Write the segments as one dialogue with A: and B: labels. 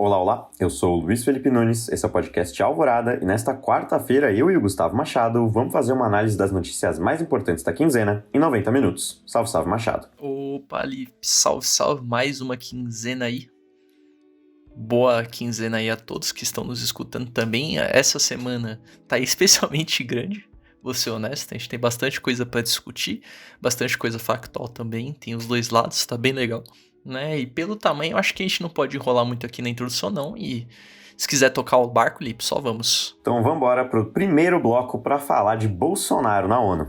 A: Olá, eu sou o Luiz Felipe Nunes, esse é o podcast Alvorada e nesta quarta-feira eu e o Gustavo Machado vamos fazer uma análise das notícias mais importantes da quinzena em 90 minutos. Salve, salve, Machado.
B: Opa, Lipe, salve, mais uma quinzena aí. Boa quinzena aí a todos que estão nos escutando também. Essa semana tá especialmente grande, vou ser honesto, a gente tem bastante coisa para discutir, bastante coisa factual também, tem os dois lados, tá bem legal, né? E pelo tamanho, eu acho que a gente não pode enrolar muito aqui na introdução não, e se quiser tocar o barco, Lipe, só vamos.
A: Então vamos embora pro primeiro bloco para falar de Bolsonaro na ONU.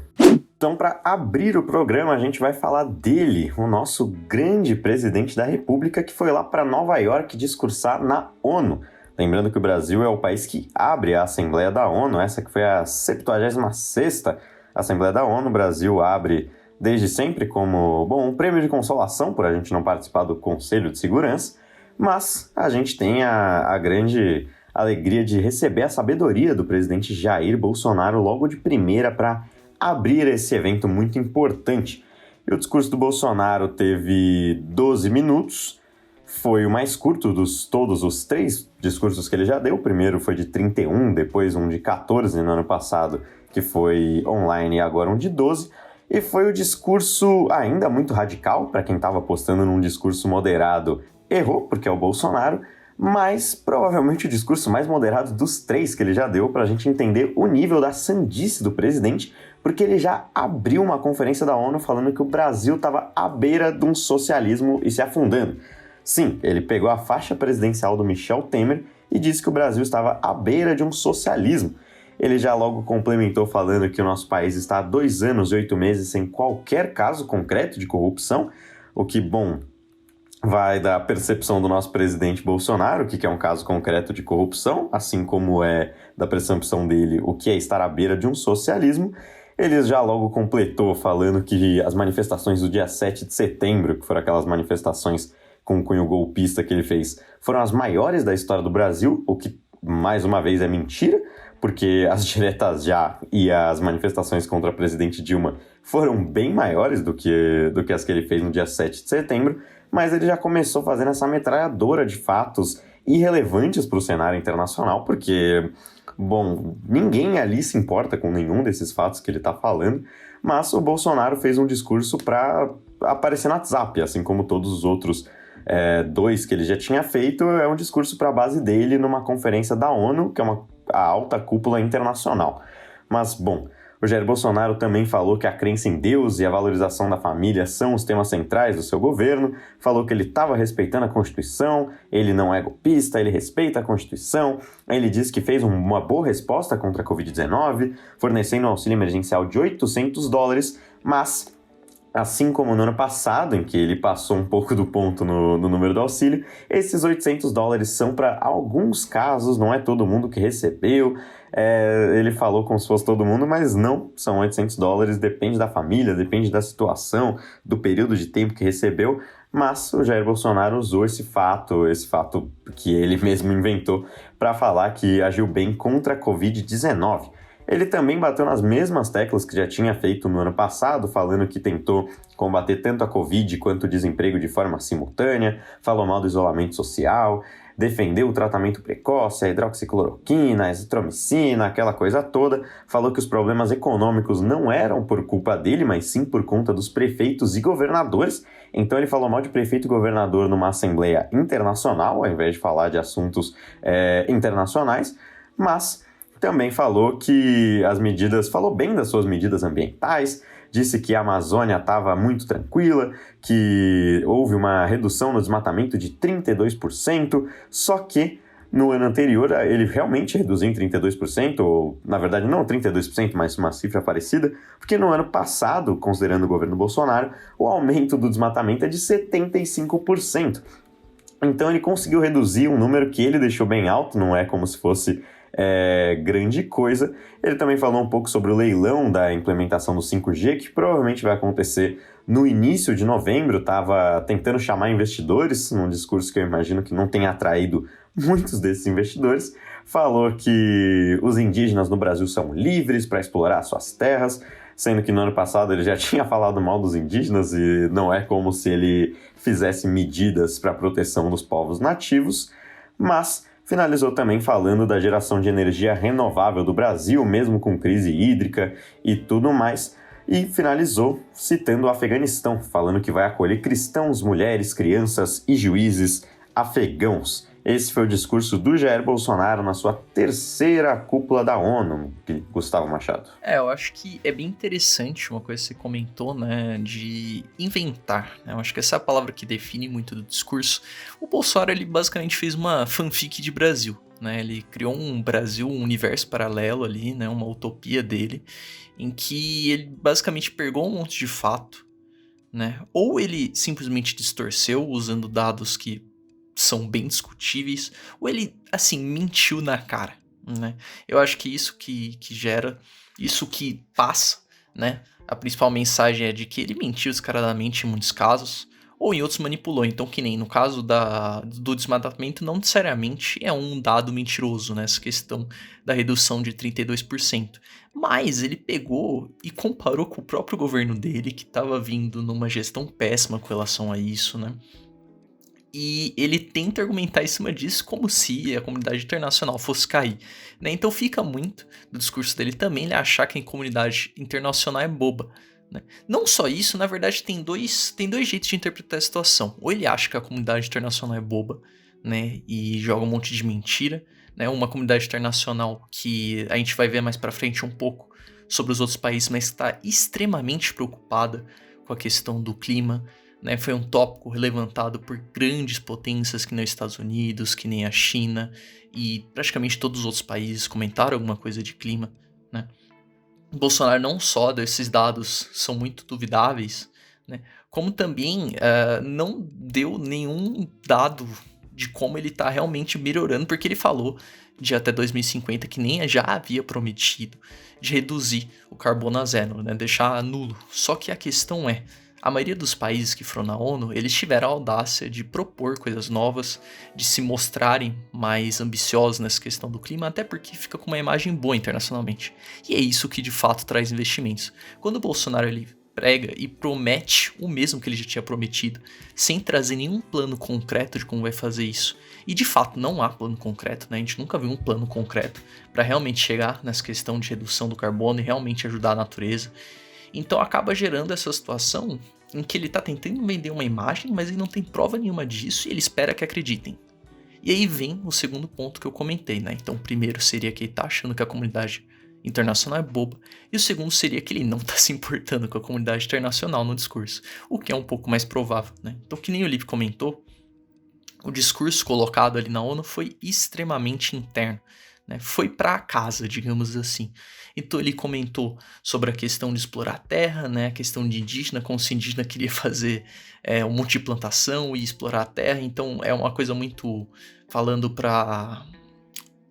A: Então, para abrir o programa, a gente vai falar dele, o nosso grande presidente da República, que foi lá para Nova York discursar na ONU. Lembrando que o Brasil é o país que abre a Assembleia da ONU, essa que foi a 76ª Assembleia da ONU. O Brasil abre desde sempre como, um prêmio de consolação por a gente não participar do Conselho de Segurança, mas a gente tem a grande alegria de receber a sabedoria do presidente Jair Bolsonaro logo de primeira para abrir esse evento muito importante. E o discurso do Bolsonaro teve 12 minutos, foi o mais curto dos todos os 3 discursos que ele já deu. O primeiro foi de 31, depois um de 14 no ano passado, que foi online, e agora um de 12. E foi o discurso ainda muito radical, para quem estava apostando num discurso moderado, errou, porque é o Bolsonaro, mas provavelmente o discurso mais moderado dos 3 que ele já deu, para a gente entender o nível da sandice do presidente, porque ele já abriu uma conferência da ONU falando que o Brasil estava à beira de um socialismo e se afundando. Sim, ele pegou a faixa presidencial do Michel Temer e disse que o Brasil estava à beira de um socialismo. Ele já logo complementou falando que o nosso país está há 2 anos e 8 meses sem qualquer caso concreto de corrupção, o que, vai da percepção do nosso presidente Bolsonaro, o que é um caso concreto de corrupção, assim como é da percepção dele o que é estar à beira de um socialismo. Ele já logo completou falando que as manifestações do dia 7 de setembro, que foram aquelas manifestações com cunho golpista que ele fez, foram as maiores da história do Brasil, o que, mais uma vez, é mentira, porque as diretas já e as manifestações contra a presidente Dilma foram bem maiores do que as que ele fez no dia 7 de setembro, mas ele já começou fazendo essa metralhadora de fatos irrelevantes para o cenário internacional, porque, ninguém ali se importa com nenhum desses fatos que ele está falando, mas o Bolsonaro fez um discurso para aparecer no WhatsApp, assim como todos os outros 2 que ele já tinha feito. É um discurso para a base dele numa conferência da ONU, que é a alta cúpula internacional. Mas, o Jair Bolsonaro também falou que a crença em Deus e a valorização da família são os temas centrais do seu governo, falou que ele estava respeitando a Constituição, ele não é golpista, ele respeita a Constituição. Ele disse que fez uma boa resposta contra a Covid-19, fornecendo um auxílio emergencial de $800, mas, assim como no ano passado, em que ele passou um pouco do ponto no número do auxílio, esses $800 são para alguns casos, não é todo mundo que recebeu. Ele falou como se fosse todo mundo, mas não, são $800, depende da família, depende da situação, do período de tempo que recebeu, mas o Jair Bolsonaro usou esse fato que ele mesmo inventou, para falar que agiu bem contra a Covid-19. Ele também bateu nas mesmas teclas que já tinha feito no ano passado, falando que tentou combater tanto a Covid quanto o desemprego de forma simultânea, falou mal do isolamento social, defendeu o tratamento precoce, a hidroxicloroquina, a azitromicina, aquela coisa toda, falou que os problemas econômicos não eram por culpa dele, mas sim por conta dos prefeitos e governadores. Então ele falou mal de prefeito e governador numa assembleia internacional, ao invés de falar de assuntos internacionais, mas também falou falou bem das suas medidas ambientais, disse que a Amazônia estava muito tranquila, que houve uma redução no desmatamento de 32%, só que no ano anterior ele realmente reduziu em 32%, ou na verdade não 32%, mas uma cifra parecida, porque no ano passado, considerando o governo Bolsonaro, o aumento do desmatamento é de 75%. Então ele conseguiu reduzir um número que ele deixou bem alto, não é como se fosse grande coisa. Ele também falou um pouco sobre o leilão da implementação do 5G, que provavelmente vai acontecer no início de novembro. Estava tentando chamar investidores, num discurso que eu imagino que não tenha atraído muitos desses investidores. Falou que os indígenas no Brasil são livres para explorar suas terras, sendo que no ano passado ele já tinha falado mal dos indígenas e não é como se ele fizesse medidas para a proteção dos povos nativos. mas finalizou também falando da geração de energia renovável do Brasil, mesmo com crise hídrica e tudo mais, e finalizou citando o Afeganistão, falando que vai acolher cristãos, mulheres, crianças e juízes afegãos. Esse foi o discurso do Jair Bolsonaro na sua terceira cúpula da ONU, Gustavo Machado.
B: Eu acho que é bem interessante uma coisa que você comentou, né, de inventar, né? Eu acho que essa é a palavra que define muito do discurso. O Bolsonaro, ele basicamente fez uma fanfic de Brasil, né? Ele criou um Brasil, um universo paralelo ali, né, uma utopia dele, em que ele basicamente pegou um monte de fato, né? Ou ele simplesmente distorceu usando dados que são bem discutíveis, ou ele, assim, mentiu na cara, né? Eu acho que isso que gera, isso que passa, né? A principal mensagem é de que ele mentiu descaradamente em muitos casos, ou em outros manipulou. Então, que nem no caso do desmatamento, não necessariamente é um dado mentiroso, né? Essa questão da redução de 32%. Mas ele pegou e comparou com o próprio governo dele, que estava vindo numa gestão péssima com relação a isso, né? E ele tenta argumentar em cima disso como se a comunidade internacional fosse cair, né? Então fica muito do discurso dele também ele achar que a comunidade internacional é boba, né? Não só isso, na verdade tem dois jeitos de interpretar a situação. Ou ele acha que a comunidade internacional é boba, né, e joga um monte de mentira, né? Uma comunidade internacional que a gente vai ver mais pra frente um pouco sobre os outros países, mas está extremamente preocupada com a questão do clima, né? Foi um tópico levantado por grandes potências que nem os Estados Unidos, que nem a China, e praticamente todos os outros países comentaram alguma coisa de clima, né? Bolsonaro não só desses dados são muito duvidáveis, né, como também não deu nenhum dado de como ele está realmente melhorando, porque ele falou de até 2050 que nem já havia prometido de reduzir o carbono a zero, né, deixar nulo. Só que a questão é, a maioria dos países que foram na ONU, eles tiveram a audácia de propor coisas novas, de se mostrarem mais ambiciosos nessa questão do clima, até porque fica com uma imagem boa internacionalmente. E é isso que de fato traz investimentos. Quando o Bolsonaro ele prega e promete o mesmo que ele já tinha prometido, sem trazer nenhum plano concreto de como vai fazer isso, e de fato não há plano concreto, né? A gente nunca viu um plano concreto para realmente chegar nessa questão de redução do carbono e realmente ajudar a natureza. Então acaba gerando essa situação em que ele está tentando vender uma imagem, mas ele não tem prova nenhuma disso e ele espera que acreditem. E aí vem o segundo ponto que eu comentei, né? Então o primeiro seria que ele está achando que a comunidade internacional é boba, e o segundo seria que ele não está se importando com a comunidade internacional no discurso, o que é um pouco mais provável, né? Então, que nem o Lipe comentou, o discurso colocado ali na ONU foi extremamente interno, né? Foi para casa, digamos assim. Então ele comentou sobre a questão de explorar a terra, né? A questão de indígena, como se indígena queria fazer um monte de plantação e explorar a terra. Então é uma coisa muito falando para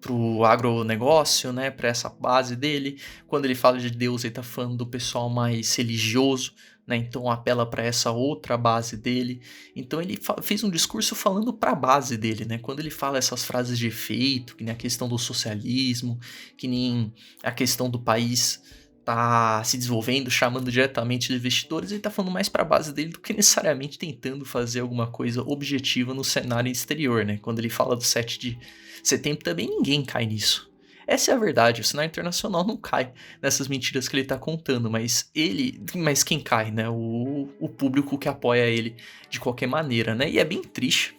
B: o agronegócio, né? Para essa base dele. Quando ele fala de Deus, ele está falando do pessoal mais religioso, né? Então apela para essa outra base dele. Então ele fez um discurso falando para a base dele, né? Quando ele fala essas frases de efeito, que nem a questão do socialismo, que nem a questão do país tá se desenvolvendo, chamando diretamente de investidores, ele tá falando mais para a base dele do que necessariamente tentando fazer alguma coisa objetiva no cenário exterior, né? Quando ele fala do 7 de setembro, também ninguém cai nisso. Essa é a verdade, o cenário internacional não cai nessas mentiras que ele tá contando, mas quem cai, né? O público que apoia ele de qualquer maneira, né? E é bem triste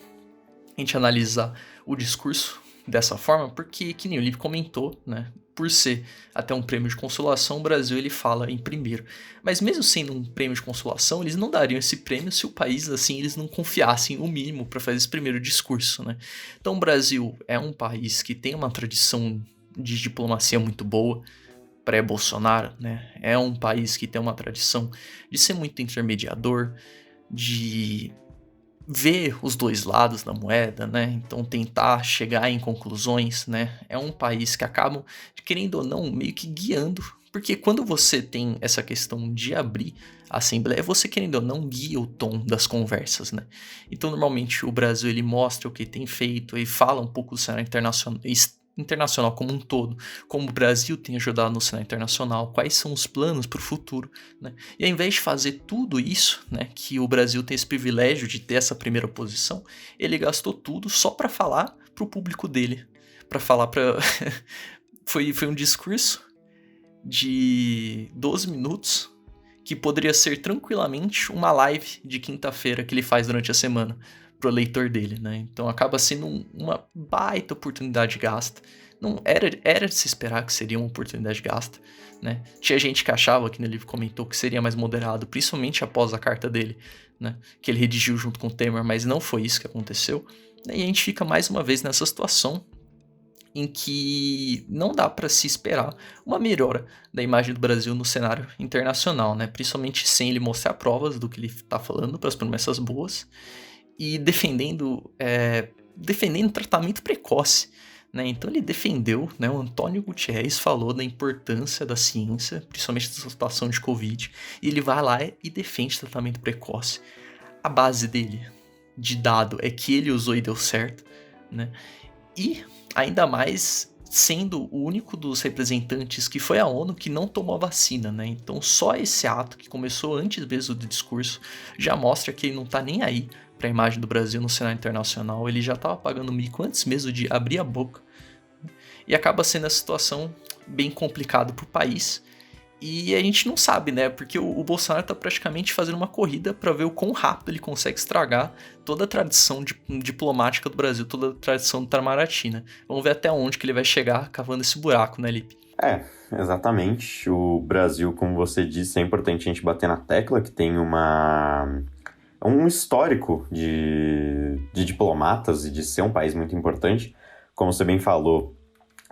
B: a gente analisar o discurso dessa forma, porque, que nem o Lipe comentou, né? Por ser até um prêmio de consolação, o Brasil ele fala em primeiro. Mas mesmo sendo um prêmio de consolação, eles não dariam esse prêmio se o país, assim, eles não confiassem o mínimo para fazer esse primeiro discurso, né? Então o Brasil é um país que tem uma tradição de diplomacia muito boa, pré-Bolsonaro, né? É um país que tem uma tradição de ser muito intermediador, de ver os dois lados da moeda, né? Então tentar chegar em conclusões, né? É um país que acabam, querendo ou não, meio que guiando, porque quando você tem essa questão de abrir a Assembleia, você querendo ou não guia o tom das conversas, né? Então normalmente o Brasil ele mostra o que tem feito e fala um pouco do cenário internacional como um todo, como o Brasil tem ajudado no cenário internacional, quais são os planos para o futuro, né? E ao invés de fazer tudo isso, né, que o Brasil tem esse privilégio de ter essa primeira posição, ele gastou tudo só para falar pro público dele, pra falar pra... foi um discurso de 12 minutos, que poderia ser tranquilamente uma live de quinta-feira que ele faz durante a semana pro eleitor dele, né? Então acaba sendo uma baita oportunidade gasta. Não era de se esperar que seria uma oportunidade gasta, né? Tinha gente que achava, que ele comentou, que seria mais moderado, principalmente após a carta dele, né? Que ele redigiu junto com o Temer, mas não foi isso que aconteceu. E a gente fica mais uma vez nessa situação em que não dá para se esperar uma melhora da imagem do Brasil no cenário internacional, né? Principalmente sem ele mostrar provas do que ele está falando para as promessas boas e defendendo tratamento precoce, né? Então ele defendeu, né? O Antônio Guterres falou da importância da ciência, principalmente nessa situação de Covid, e ele vai lá e defende tratamento precoce. A base dele de dado é que ele usou e deu certo, né? E ainda mais sendo o único dos representantes que foi à ONU que não tomou a vacina, né? Então só esse ato, que começou antes mesmo do discurso, já mostra que ele não tá nem aí para a imagem do Brasil no cenário internacional. Ele já estava pagando mico antes mesmo de abrir a boca. E acaba sendo a situação bem complicada para o país. E a gente não sabe, né? Porque o Bolsonaro tá praticamente fazendo uma corrida para ver o quão rápido ele consegue estragar toda a tradição diplomática do Brasil, toda a tradição do Itamaraty, né? Vamos ver até onde que ele vai chegar cavando esse buraco, né, Lipe?
A: Exatamente. O Brasil, como você disse, é importante a gente bater na tecla que tem um histórico de diplomatas e de ser um país muito importante. Como você bem falou,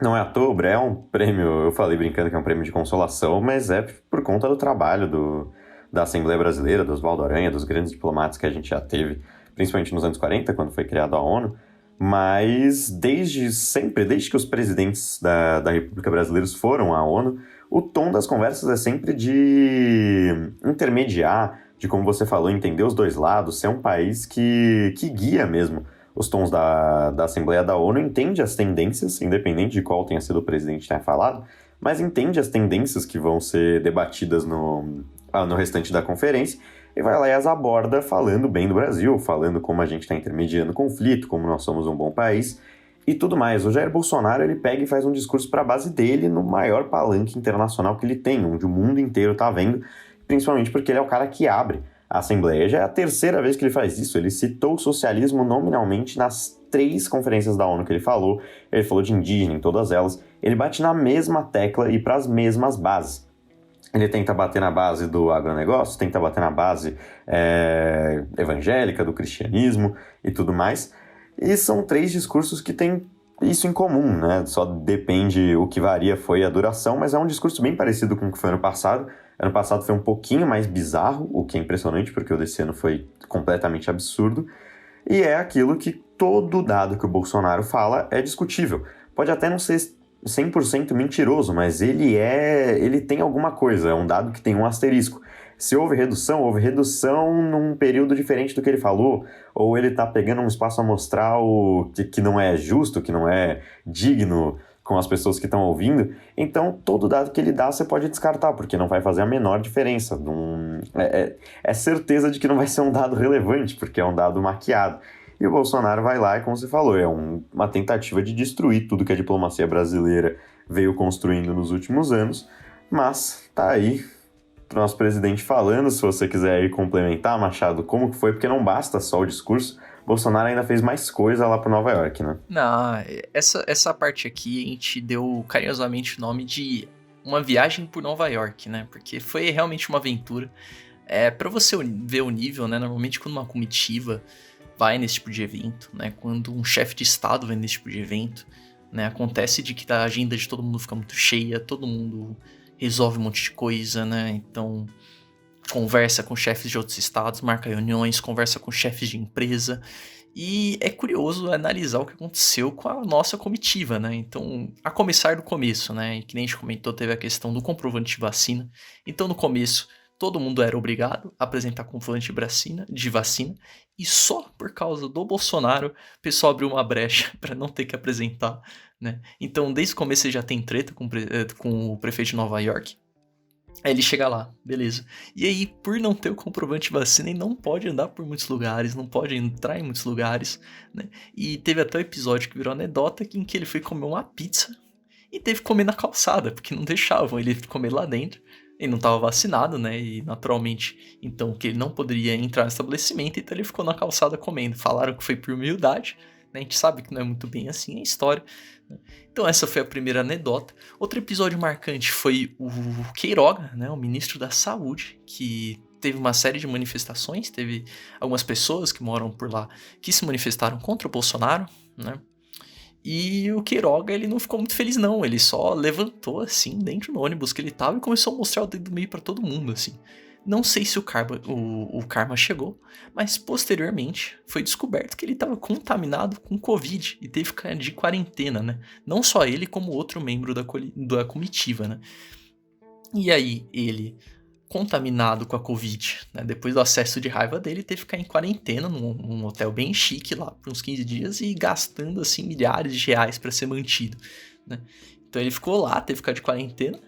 A: não é à toa, é um prêmio, eu falei brincando que é um prêmio de consolação, mas é por conta do trabalho da Assembleia Brasileira, do Oswaldo Aranha, dos grandes diplomatas que a gente já teve, principalmente nos anos 40, quando foi criada a ONU, mas desde sempre, desde que os presidentes da República Brasileira foram à ONU, o tom das conversas é sempre de intermediar, de, como você falou, entender os dois lados, ser um país que guia mesmo os tons da Assembleia da ONU, entende as tendências, independente de qual tenha sido o presidente que tenha falado, mas entende as tendências que vão ser debatidas no restante da conferência e vai lá e as aborda falando bem do Brasil, falando como a gente está intermediando o conflito, como nós somos um bom país e tudo mais. O Jair Bolsonaro, ele pega e faz um discurso para a base dele no maior palanque internacional que ele tem, onde o mundo inteiro está vendo, principalmente porque ele é o cara que abre a Assembleia. Já é a terceira vez que ele faz isso. Ele citou o socialismo nominalmente nas 3 conferências da ONU que ele falou de indígena em todas elas. Ele bate na mesma tecla e para as mesmas bases. Ele tenta bater na base do agronegócio, tenta bater na base evangélica, do cristianismo e tudo mais. E são 3 discursos que têm isso em comum, né? Só depende, o que varia foi a duração, mas é um discurso bem parecido com o que foi ano passado. Ano passado foi um pouquinho mais bizarro, o que é impressionante, porque o desse ano foi completamente absurdo. E é aquilo que todo dado que o Bolsonaro fala é discutível. Pode até não ser 100% mentiroso, mas ele tem alguma coisa, é um dado que tem um asterisco. Se houve redução num período diferente do que ele falou, ou ele está pegando um espaço amostral que não é justo, que não é digno com as pessoas que estão ouvindo, então todo dado que ele dá você pode descartar, porque não vai fazer a menor diferença. É certeza de que não vai ser um dado relevante, porque é um dado maquiado. E o Bolsonaro vai lá e, como você falou, é uma tentativa de destruir tudo que a diplomacia brasileira veio construindo nos últimos anos, mas tá aí o nosso presidente falando. Se você quiser aí complementar, Machado, como que foi, porque não basta só o discurso, Bolsonaro ainda fez mais coisa lá para Nova York, né?
B: Não, essa parte aqui a gente deu carinhosamente o nome de uma viagem por Nova York, né? Porque foi realmente uma aventura. Para você ver o nível, né? Normalmente quando uma comitiva vai nesse tipo de evento, né? Quando um chefe de estado vai nesse tipo de evento, né? Acontece de que a agenda de todo mundo fica muito cheia, todo mundo resolve um monte de coisa, né? Então conversa com chefes de outros estados, marca reuniões, conversa com chefes de empresa. E é curioso analisar o que aconteceu com a nossa comitiva, né? Então, a começar do começo, né? E que nem a gente comentou, teve a questão do comprovante de vacina. Então, no começo, todo mundo era obrigado a apresentar comprovante de vacina. E só por causa do Bolsonaro, o pessoal abriu uma brecha para não ter que apresentar, né? Então, desde o começo, você já tem treta com o prefeito de Nova York. Aí ele chega lá, beleza. E aí, por não ter o comprovante de vacina, ele não pode andar por muitos lugares, não pode entrar em muitos lugares, né? E teve até um episódio que virou anedota em que ele foi comer uma pizza e teve que comer na calçada, porque não deixavam ele comer lá dentro. Ele não estava vacinado, né? E naturalmente, então, que ele não poderia entrar no estabelecimento, então ele ficou na calçada comendo. Falaram que foi por humildade, né? A gente sabe que não é muito bem assim a história, né? Então essa foi a primeira anedota. Outro episódio marcante foi o Queiroga, né? O ministro da Saúde, que teve uma série de manifestações, teve algumas pessoas que moram por lá que se manifestaram contra o Bolsonaro, né? E o Queiroga, ele não ficou muito feliz não, ele só levantou assim, dentro do ônibus que ele tava e começou a mostrar o dedo do meio pra todo mundo, assim. Não sei se o karma chegou, mas posteriormente foi descoberto que ele estava contaminado com Covid e teve que ficar de quarentena, né? Não só ele, como outro membro da comitiva, né? E aí ele, contaminado com a Covid, né? Depois do acesso de raiva dele, teve que ficar em quarentena num hotel bem chique lá por uns 15 dias e gastando assim milhares de reais para ser mantido, né? Então ele ficou lá, teve que ficar de quarentena.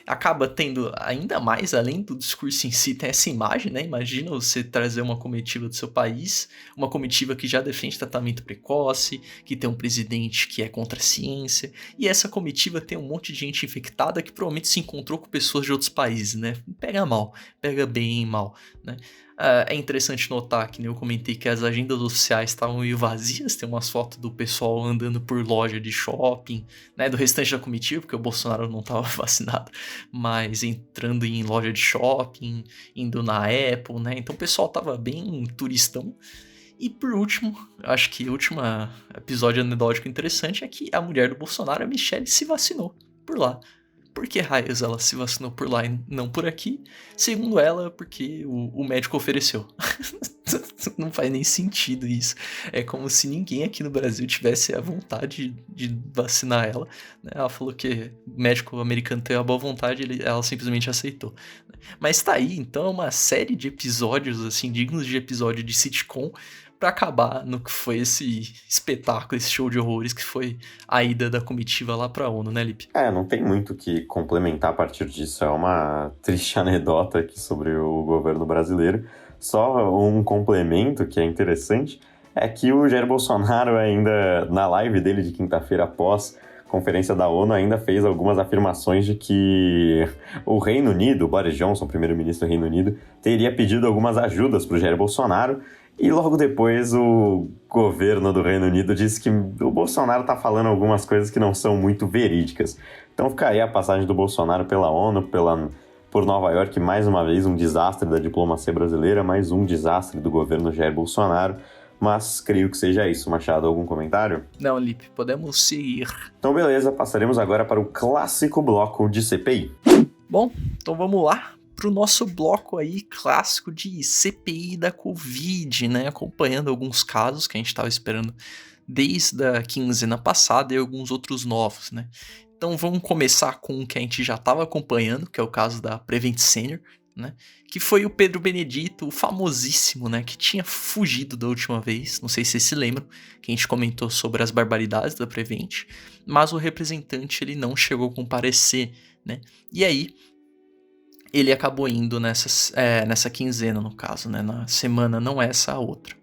B: Acaba tendo ainda mais, além do discurso em si, tem essa imagem, né? Imagina você trazer uma comitiva do seu país, uma comitiva que já defende tratamento precoce, que tem um presidente que é contra a ciência, e essa comitiva tem um monte de gente infectada que provavelmente se encontrou com pessoas de outros países, né? Pega mal, pega bem mal, né? É interessante notar que eu comentei que as agendas oficiais estavam meio vazias, tem umas fotos do pessoal andando por loja de shopping, né, do restante da comitiva, porque o Bolsonaro não estava vacinado, mas entrando em loja de shopping, indo na Apple, né, então o pessoal tava bem turistão. E por último, acho que o último episódio anedótico interessante é que a mulher do Bolsonaro, a Michelle, se vacinou por lá. Por que raios ela se vacinou por lá e não por aqui? Segundo ela, porque o médico ofereceu. Não faz nem sentido isso. É como se ninguém aqui no Brasil tivesse a vontade de vacinar ela, né? Ela falou que o médico americano tem a boa vontade, ela simplesmente aceitou. Mas tá aí, então é uma série de episódios, assim, dignos de episódio de sitcom, pra acabar no que foi esse espetáculo, esse show de horrores que foi a ida da comitiva lá pra ONU, né, Lipe?
A: Não tem muito o que complementar a partir disso. É uma triste anedota aqui sobre o governo brasileiro. Só um complemento que é interessante é que o Jair Bolsonaro ainda, na live dele de quinta-feira após conferência da ONU, ainda fez algumas afirmações de que o Reino Unido, o Boris Johnson, primeiro-ministro do Reino Unido, teria pedido algumas ajudas para o Jair Bolsonaro. E logo depois o governo do Reino Unido disse que o Bolsonaro está falando algumas coisas que não são muito verídicas. Então fica aí a passagem do Bolsonaro pela ONU, por Nova York, mais uma vez um desastre da diplomacia brasileira, mais um desastre do governo Jair Bolsonaro. Mas creio que seja isso. Machado, algum comentário?
B: Não, Lipe, podemos seguir.
A: Então beleza, passaremos agora para o clássico bloco de CPI.
B: Bom, então vamos lá pro nosso bloco aí clássico de CPI da Covid, né? Acompanhando alguns casos que a gente estava esperando desde a quinzena passada e alguns outros novos, né? Então vamos começar com um que a gente já estava acompanhando, que é o caso da Prevent Senior, né? Que foi o Pedro Benedito, o famosíssimo, né? Que tinha fugido da última vez, não sei se vocês se lembram, que a gente comentou sobre as barbaridades da Prevent, mas o representante ele não chegou a comparecer, né? E aí ele acabou indo nessa quinzena, no caso, né? Na semana, não essa, a outra.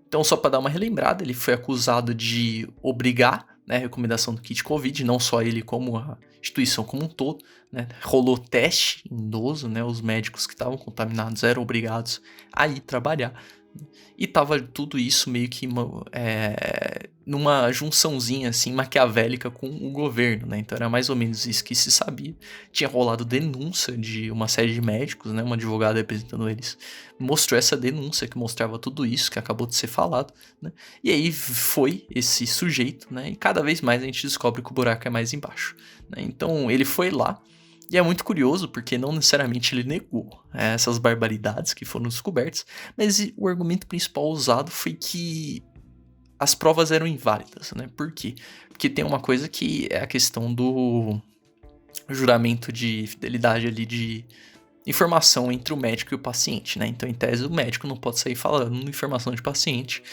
B: Então, só para dar uma relembrada, ele foi acusado de obrigar, né, a recomendação do kit Covid, não só ele, como a instituição como um todo, né? Rolou teste em idoso, né? Os médicos que estavam contaminados eram obrigados a ir trabalhar. E tava tudo isso meio que numa junçãozinha assim maquiavélica com o governo, né? Então era mais ou menos isso que se sabia. Tinha rolado denúncia de uma série de médicos, né? Uma advogada representando eles mostrou essa denúncia que mostrava tudo isso que acabou de ser falado, né? E aí foi esse sujeito, né? E cada vez mais a gente descobre que o buraco é mais embaixo, né? Então ele foi lá. E é muito curioso, porque não necessariamente ele negou essas barbaridades que foram descobertas, mas o argumento principal usado foi que as provas eram inválidas, né? Por quê? Porque tem uma coisa que é a questão do juramento de fidelidade ali de informação entre o médico e o paciente, né? Então, em tese, o médico não pode sair falando informação de paciente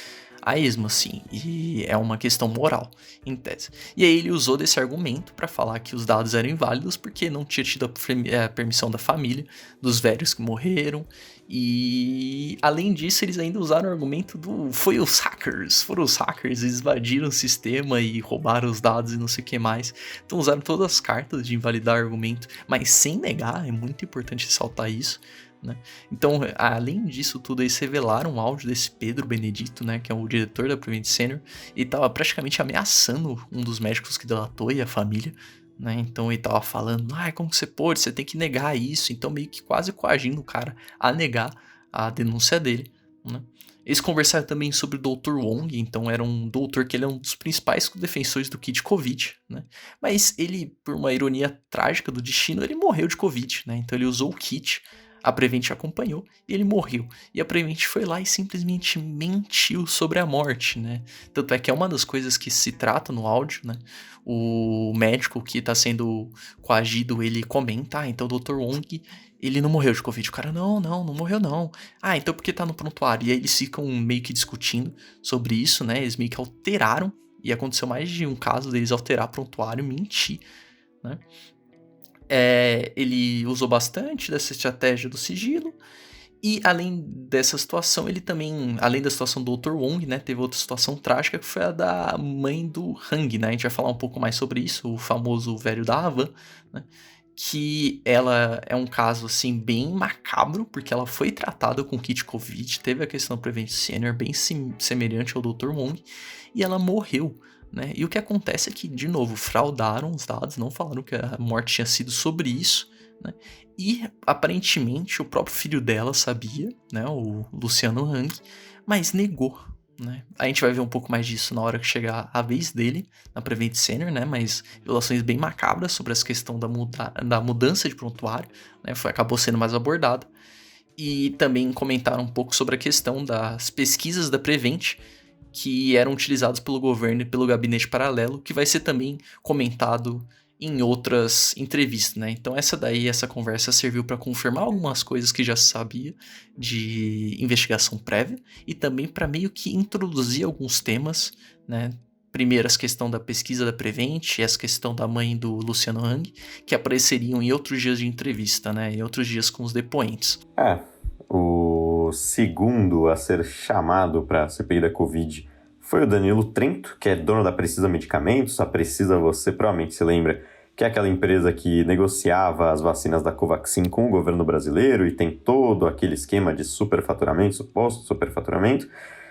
B: a esmo, assim, e é uma questão moral, em tese. E aí ele usou desse argumento para falar que os dados eram inválidos porque não tinha tido a permissão da família, dos velhos que morreram, e além disso eles ainda usaram o argumento do foram os hackers, eles invadiram o sistema e roubaram os dados e não sei o que mais. Então usaram todas as cartas de invalidar o argumento, mas sem negar, é muito importante ressaltar isso, né? Então, além disso tudo, eles revelaram um áudio desse Pedro Benedito, né, que é o diretor da Prevent Senior, e tava praticamente ameaçando um dos médicos que delatou e a família, né? Então ele tava falando, como que você pode? Você tem que negar isso. Então meio que quase coagindo o cara a negar a denúncia dele, né? Eles conversaram também sobre o Dr. Wong, então era um doutor que ele é um dos principais defensores do kit Covid, né? Mas ele, por uma ironia trágica do destino, ele morreu de Covid, né? Então ele usou o kit, a Prevent acompanhou e ele morreu. E a Prevent foi lá e simplesmente mentiu sobre a morte, né? Tanto é que é uma das coisas que se trata no áudio, né? O médico que tá sendo coagido, ele comenta, então o Dr. Wong, ele não morreu de Covid. O cara, não morreu não. Então porque tá no prontuário? E aí eles ficam meio que discutindo sobre isso, né? Eles meio que alteraram, e aconteceu mais de um caso deles alterar prontuário e mentir, né? Ele usou bastante dessa estratégia do sigilo. E além dessa situação, ele também, além da situação do Dr. Wong, né, teve outra situação trágica que foi a da mãe do Hang, né? A gente vai falar um pouco mais sobre isso, o famoso velho da Havan, né? Que ela é um caso, assim, bem macabro, porque ela foi tratada com kit Covid, teve a questão Prevent Senior, bem semelhante ao Dr. Wong, e ela morreu, né? E o que acontece é que, de novo, fraudaram os dados, não falaram que a morte tinha sido sobre isso, né? E, aparentemente, o próprio filho dela sabia, né, o Luciano Hang, mas negou, né? A gente vai ver um pouco mais disso na hora que chegar a vez dele, na Prevent Senior, né? Mas revelações bem macabras sobre essa questão da mudança de prontuário, né? Acabou sendo mais abordada. E também comentaram um pouco sobre a questão das pesquisas da Prevent, que eram utilizados pelo governo e pelo gabinete paralelo, que vai ser também comentado em outras entrevistas, né? Então essa conversa serviu para confirmar algumas coisas que já sabia de investigação prévia e também para meio que introduzir alguns temas, né? Primeiro, a questão da pesquisa da Prevent e essa questão da mãe do Luciano Hang, que apareceriam em outros dias de entrevista, né? Em outros dias com os depoentes.
A: O segundo a ser chamado para a CPI da Covid foi o Danilo Trento, que é dono da Precisa Medicamentos. A Precisa, você provavelmente se lembra, que é aquela empresa que negociava as vacinas da Covaxin com o governo brasileiro e tem todo aquele esquema de superfaturamento, suposto superfaturamento.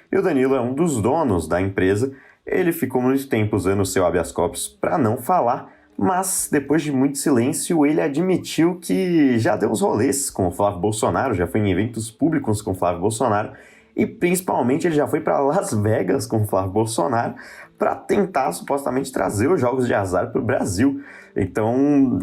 A: E o Danilo é um dos donos da empresa. Ele ficou muito tempo usando o seu habeas corpus para não falar, mas depois de muito silêncio, ele admitiu que já deu uns rolês com o Flávio Bolsonaro, já foi em eventos públicos com o Flávio Bolsonaro, e principalmente ele já foi para Las Vegas com o Flávio Bolsonaro para tentar supostamente trazer os jogos de azar para o Brasil. Então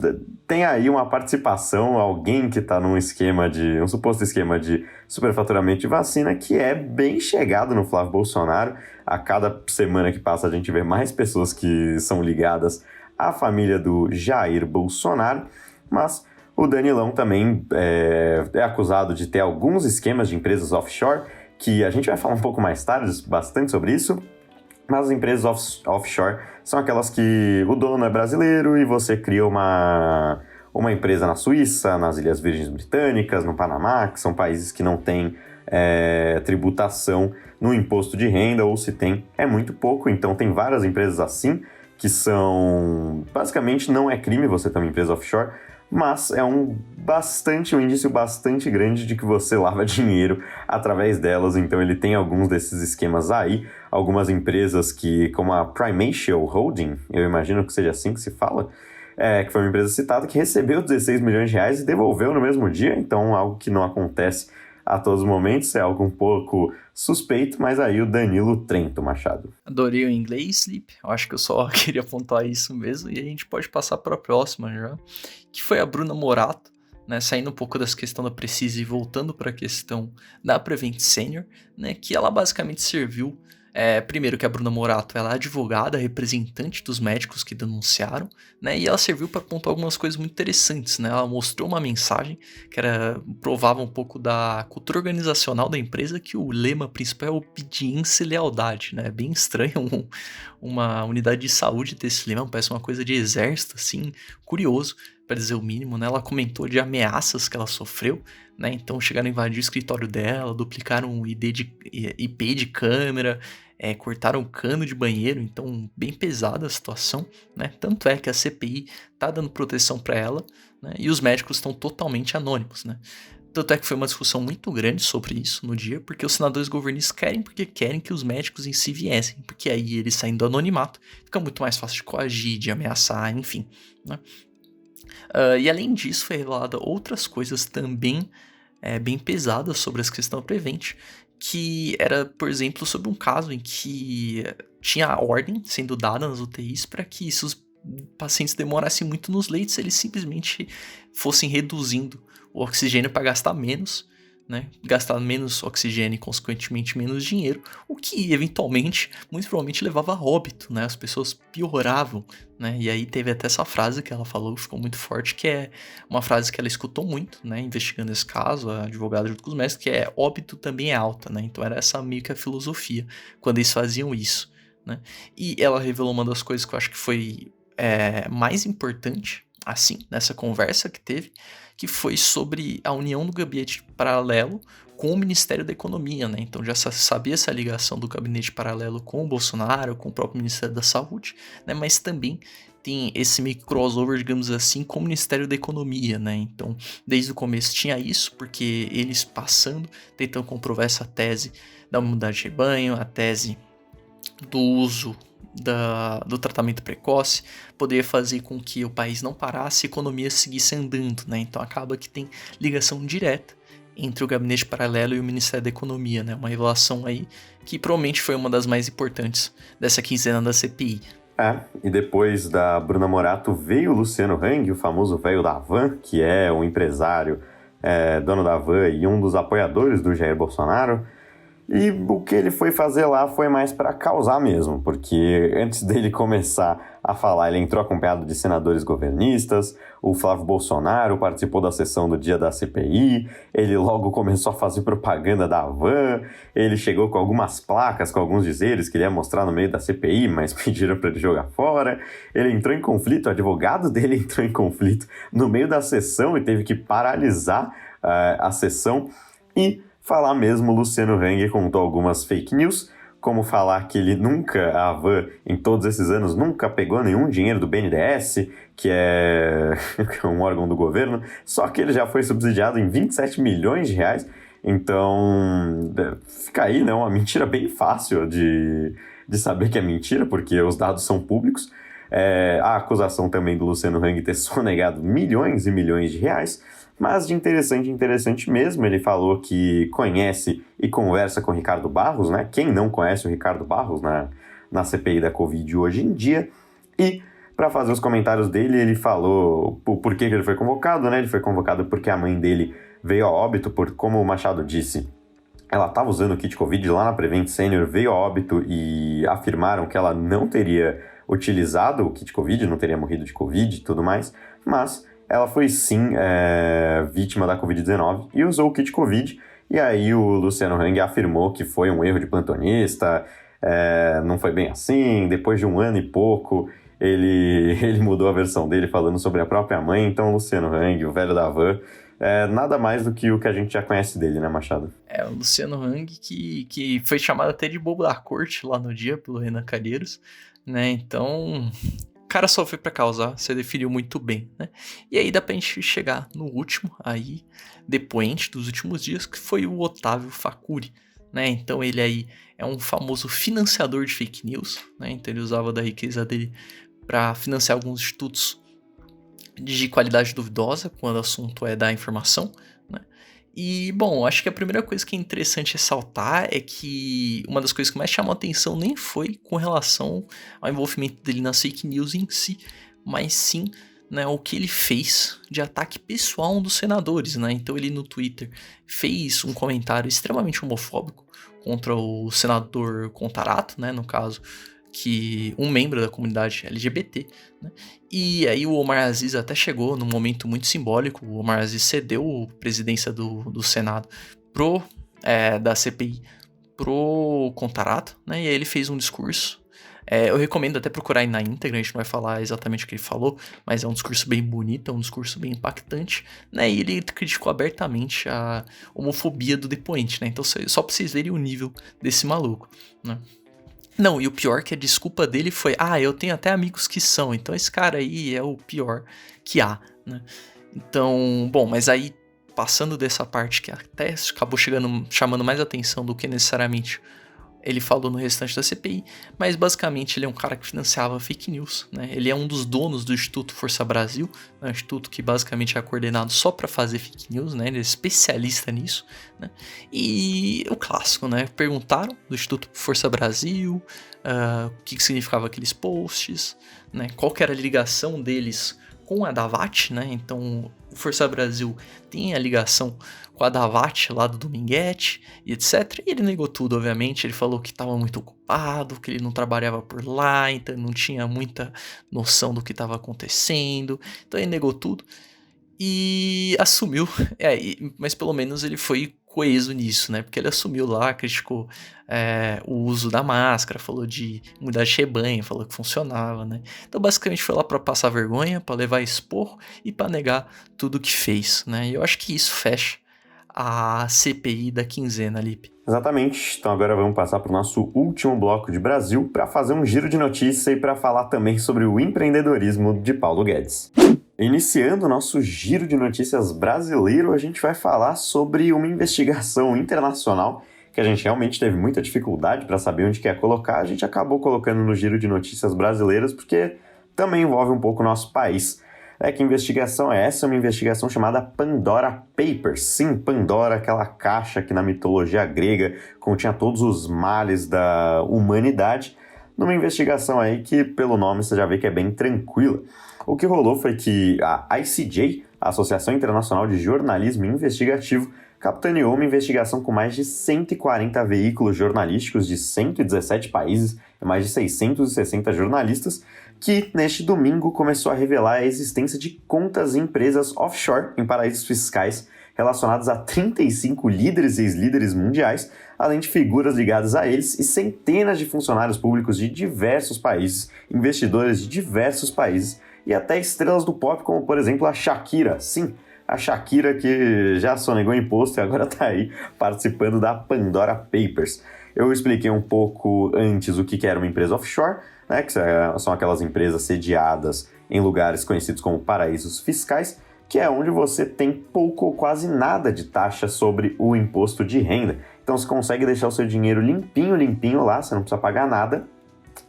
A: tem aí uma participação, alguém que está num um suposto esquema de superfaturamento de vacina que é bem chegado no Flávio Bolsonaro. A cada semana que passa a gente vê mais pessoas que são ligadas à família do Jair Bolsonaro, mas o Danilão também é acusado de ter alguns esquemas de empresas offshore, que a gente vai falar um pouco mais tarde, bastante sobre isso, mas as empresas offshore são aquelas que o dono é brasileiro e você cria uma empresa na Suíça, nas Ilhas Virgens Britânicas, no Panamá, que são países que não têm tributação no imposto de renda, ou se tem, é muito pouco. Então tem várias empresas assim, que são... Basicamente não é crime você ter uma empresa offshore, mas é um indício bastante grande de que você lava dinheiro através delas. Então ele tem alguns desses esquemas aí, algumas empresas como a Primatial Holding, eu imagino que seja assim que se fala, que foi uma empresa citada que recebeu 16 milhões de reais e devolveu no mesmo dia, então algo que não acontece a todos os momentos, é algo um pouco suspeito, mas aí o Danilo Trento, Machado.
B: Adorei o inglês, Sleep. Eu acho que eu só queria apontar isso mesmo e a gente pode passar para a próxima já, que foi a Bruna Morato, né, saindo um pouco dessa questão da Precisa e voltando para a questão da Prevent Senior, né, que ela basicamente serviu Primeiro que a Bruna Morato, ela é advogada, representante dos médicos que denunciaram, né? E ela serviu para apontar algumas coisas muito interessantes, né? Ela mostrou uma mensagem que provava um pouco da cultura organizacional da empresa, que o lema principal é obediência e lealdade, né? É bem estranho uma unidade de saúde ter esse lema, parece uma coisa de exército, assim, curioso, para dizer o mínimo, né? Ela comentou de ameaças que ela sofreu, né? Então chegaram a invadir o escritório dela, duplicaram o IP de câmera, cortaram o cano de banheiro, então bem pesada a situação, né? Tanto é que a CPI tá dando proteção para ela, né? E os médicos estão totalmente anônimos, né? Tanto é que foi uma discussão muito grande sobre isso no dia, porque os senadores governistas querem que os médicos em si viessem, porque aí eles saindo do anonimato, fica muito mais fácil de coagir, de ameaçar, enfim, né? E além disso, foi revelada outras coisas também bem pesadas sobre essa questão da Prevent, que era, por exemplo, sobre um caso em que tinha a ordem sendo dada nas UTIs para que se os pacientes demorassem muito nos leitos, eles simplesmente fossem reduzindo o oxigênio para gastar menos, né? Gastar menos oxigênio e, consequentemente, menos dinheiro, o que, eventualmente, muito provavelmente levava a óbito, né? As pessoas pioravam, né? E aí teve até essa frase que ela falou, que ficou muito forte, que é uma frase que ela escutou muito, né? Investigando esse caso, a advogada junto com os médicos, que é óbito também é alta, né? Então era essa meio que a filosofia, quando eles faziam isso, né? E ela revelou uma das coisas que eu acho que foi mais importante, assim, nessa conversa que teve, que foi sobre a união do gabinete paralelo com o Ministério da Economia, né? Então já sabia essa ligação do gabinete paralelo com o Bolsonaro, com o próprio Ministério da Saúde, né? Mas também tem esse meio que crossover, digamos assim, com o Ministério da Economia, né? Então, desde o começo tinha isso, porque eles tentando comprovar essa tese da imunidade de rebanho, a tese do uso do tratamento precoce, poderia fazer com que o país não parasse e a economia seguisse andando, né? Então acaba que tem ligação direta entre o gabinete paralelo e o Ministério da Economia, né? Uma revelação aí que provavelmente foi uma das mais importantes dessa quinzena da CPI.
A: E depois da Bruna Morato veio o Luciano Hang, o famoso velho da Van, que é um empresário, dono da Van e um dos apoiadores do Jair Bolsonaro. E o que ele foi fazer lá foi mais para causar mesmo, porque antes dele começar a falar, ele entrou acompanhado de senadores governistas, o Flávio Bolsonaro participou da sessão do dia da CPI, ele logo começou a fazer propaganda da Van, ele chegou com algumas placas, com alguns dizeres que ele ia mostrar no meio da CPI, mas pediram para ele jogar fora, ele entrou em conflito, o advogado dele entrou em conflito no meio da sessão e teve que paralisar a sessão e falar mesmo, Luciano Hang contou algumas fake news, como falar que ele a Van, em todos esses anos, nunca pegou nenhum dinheiro do BNDES, que é um órgão do governo, só que ele já foi subsidiado em 27 milhões de reais, então fica aí, né, uma mentira bem fácil de saber que é mentira, porque os dados são públicos. A acusação também do Luciano Hang ter sonegado milhões e milhões de reais, mas de interessante mesmo, ele falou que conhece e conversa com o Ricardo Barros, né? Quem não conhece o Ricardo Barros na CPI da Covid hoje em dia? E para fazer os comentários dele, ele falou por que ele foi convocado, né? Ele foi convocado porque a mãe dele veio a óbito, como o Machado disse, ela estava usando o kit Covid lá na Prevent Senior, veio a óbito e afirmaram que ela não teria utilizado o kit Covid, não teria morrido de Covid e tudo mais, mas ela foi sim vítima da Covid-19 e usou o kit Covid, e aí o Luciano Hang afirmou que foi um erro de plantonista, não foi bem assim, depois de um ano e pouco ele mudou a versão dele falando sobre a própria mãe, então o Luciano Hang, o velho da Van, nada mais do que o que a gente já conhece dele, né, Machado?
B: O Luciano Hang que foi chamado até de bobo da corte lá no dia pelo Renan Calheiros, né, então o cara só foi pra causar, você definiu muito bem, né? E aí dá pra gente chegar no último aí, depoente dos últimos dias, que foi o Otávio Facuri, né? Então ele aí é um famoso financiador de fake news, né? Então ele usava da riqueza dele para financiar alguns institutos de qualidade duvidosa, quando o assunto é da informação, né? E, bom, acho que a primeira coisa que é interessante ressaltar é que uma das coisas que mais chamou a atenção nem foi com relação ao envolvimento dele nas fake news em si, mas sim, né, o que ele fez de ataque pessoal a um dos senadores, né? Então ele no Twitter fez um comentário extremamente homofóbico contra o senador Contarato, né, no caso, que um membro da comunidade LGBT, né? E aí o Omar Aziz até chegou num momento muito simbólico. O Omar Aziz cedeu a presidência do Senado da CPI pro Contarato, né? E aí ele fez um discurso. Eu recomendo até procurar aí na íntegra, a gente não vai falar exatamente o que ele falou, mas é um discurso bem bonito, é um discurso bem impactante, né? E ele criticou abertamente a homofobia do depoente, né? Então só pra vocês verem o nível desse maluco, né? Não, e o pior é que a desculpa dele foi: eu tenho até amigos que são, então esse cara aí é o pior que há, né? Então, bom, mas aí, passando dessa parte que até acabou chamando mais atenção do que necessariamente ele falou no restante da CPI, mas basicamente ele é um cara que financiava fake news, né? Ele é um dos donos do Instituto Força Brasil, né? Um instituto que basicamente é coordenado só para fazer fake news, né? Ele é especialista nisso, né? E o clássico, né? Perguntaram do Instituto Força Brasil o que significava aqueles posts, né? Qual que era a ligação deles com a Davat, né? Então o Força Brasil tem a ligação com a Davat lá do Dominguete e etc. E ele negou tudo, obviamente. Ele falou que estava muito ocupado, que ele não trabalhava por lá, então não tinha muita noção do que estava acontecendo. Então ele negou tudo e assumiu. Mas pelo menos ele foi coeso nisso, né? Porque ele assumiu lá, criticou o uso da máscara, falou de imunidade de rebanho, falou que funcionava, né? Então basicamente foi lá para passar vergonha, para levar esporro e para negar tudo que fez, né? E eu acho que isso fecha a CPI da quinzena, Lipe.
A: Exatamente. Então agora vamos passar para o nosso último bloco de Brasil para fazer um giro de notícia e para falar também sobre o empreendedorismo de Paulo Guedes. Iniciando o nosso giro de notícias brasileiro, a gente vai falar sobre uma investigação internacional que a gente realmente teve muita dificuldade para saber onde quer colocar. A gente acabou colocando no giro de notícias brasileiras porque também envolve um pouco o nosso país. Que investigação é essa? Uma investigação chamada Pandora Papers. Sim, Pandora, aquela caixa que na mitologia grega continha todos os males da humanidade. Numa investigação aí que, pelo nome, você já vê que é bem tranquila. O que rolou foi que a ICJ, a Associação Internacional de Jornalismo Investigativo, capitaneou uma investigação com mais de 140 veículos jornalísticos de 117 países e mais de 660 jornalistas, que neste domingo começou a revelar a existência de contas em empresas offshore em paraísos fiscais relacionadas a 35 líderes e ex-líderes mundiais, além de figuras ligadas a eles e centenas de funcionários públicos de diversos países, investidores de diversos países e até estrelas do pop, como por exemplo a Shakira. Sim, a Shakira que já sonegou imposto e agora está aí participando da Pandora Papers. Eu expliquei um pouco antes o que era uma empresa offshore, né, que são aquelas empresas sediadas em lugares conhecidos como paraísos fiscais, que é onde você tem pouco ou quase nada de taxa sobre o imposto de renda. Então você consegue deixar o seu dinheiro limpinho lá, você não precisa pagar nada,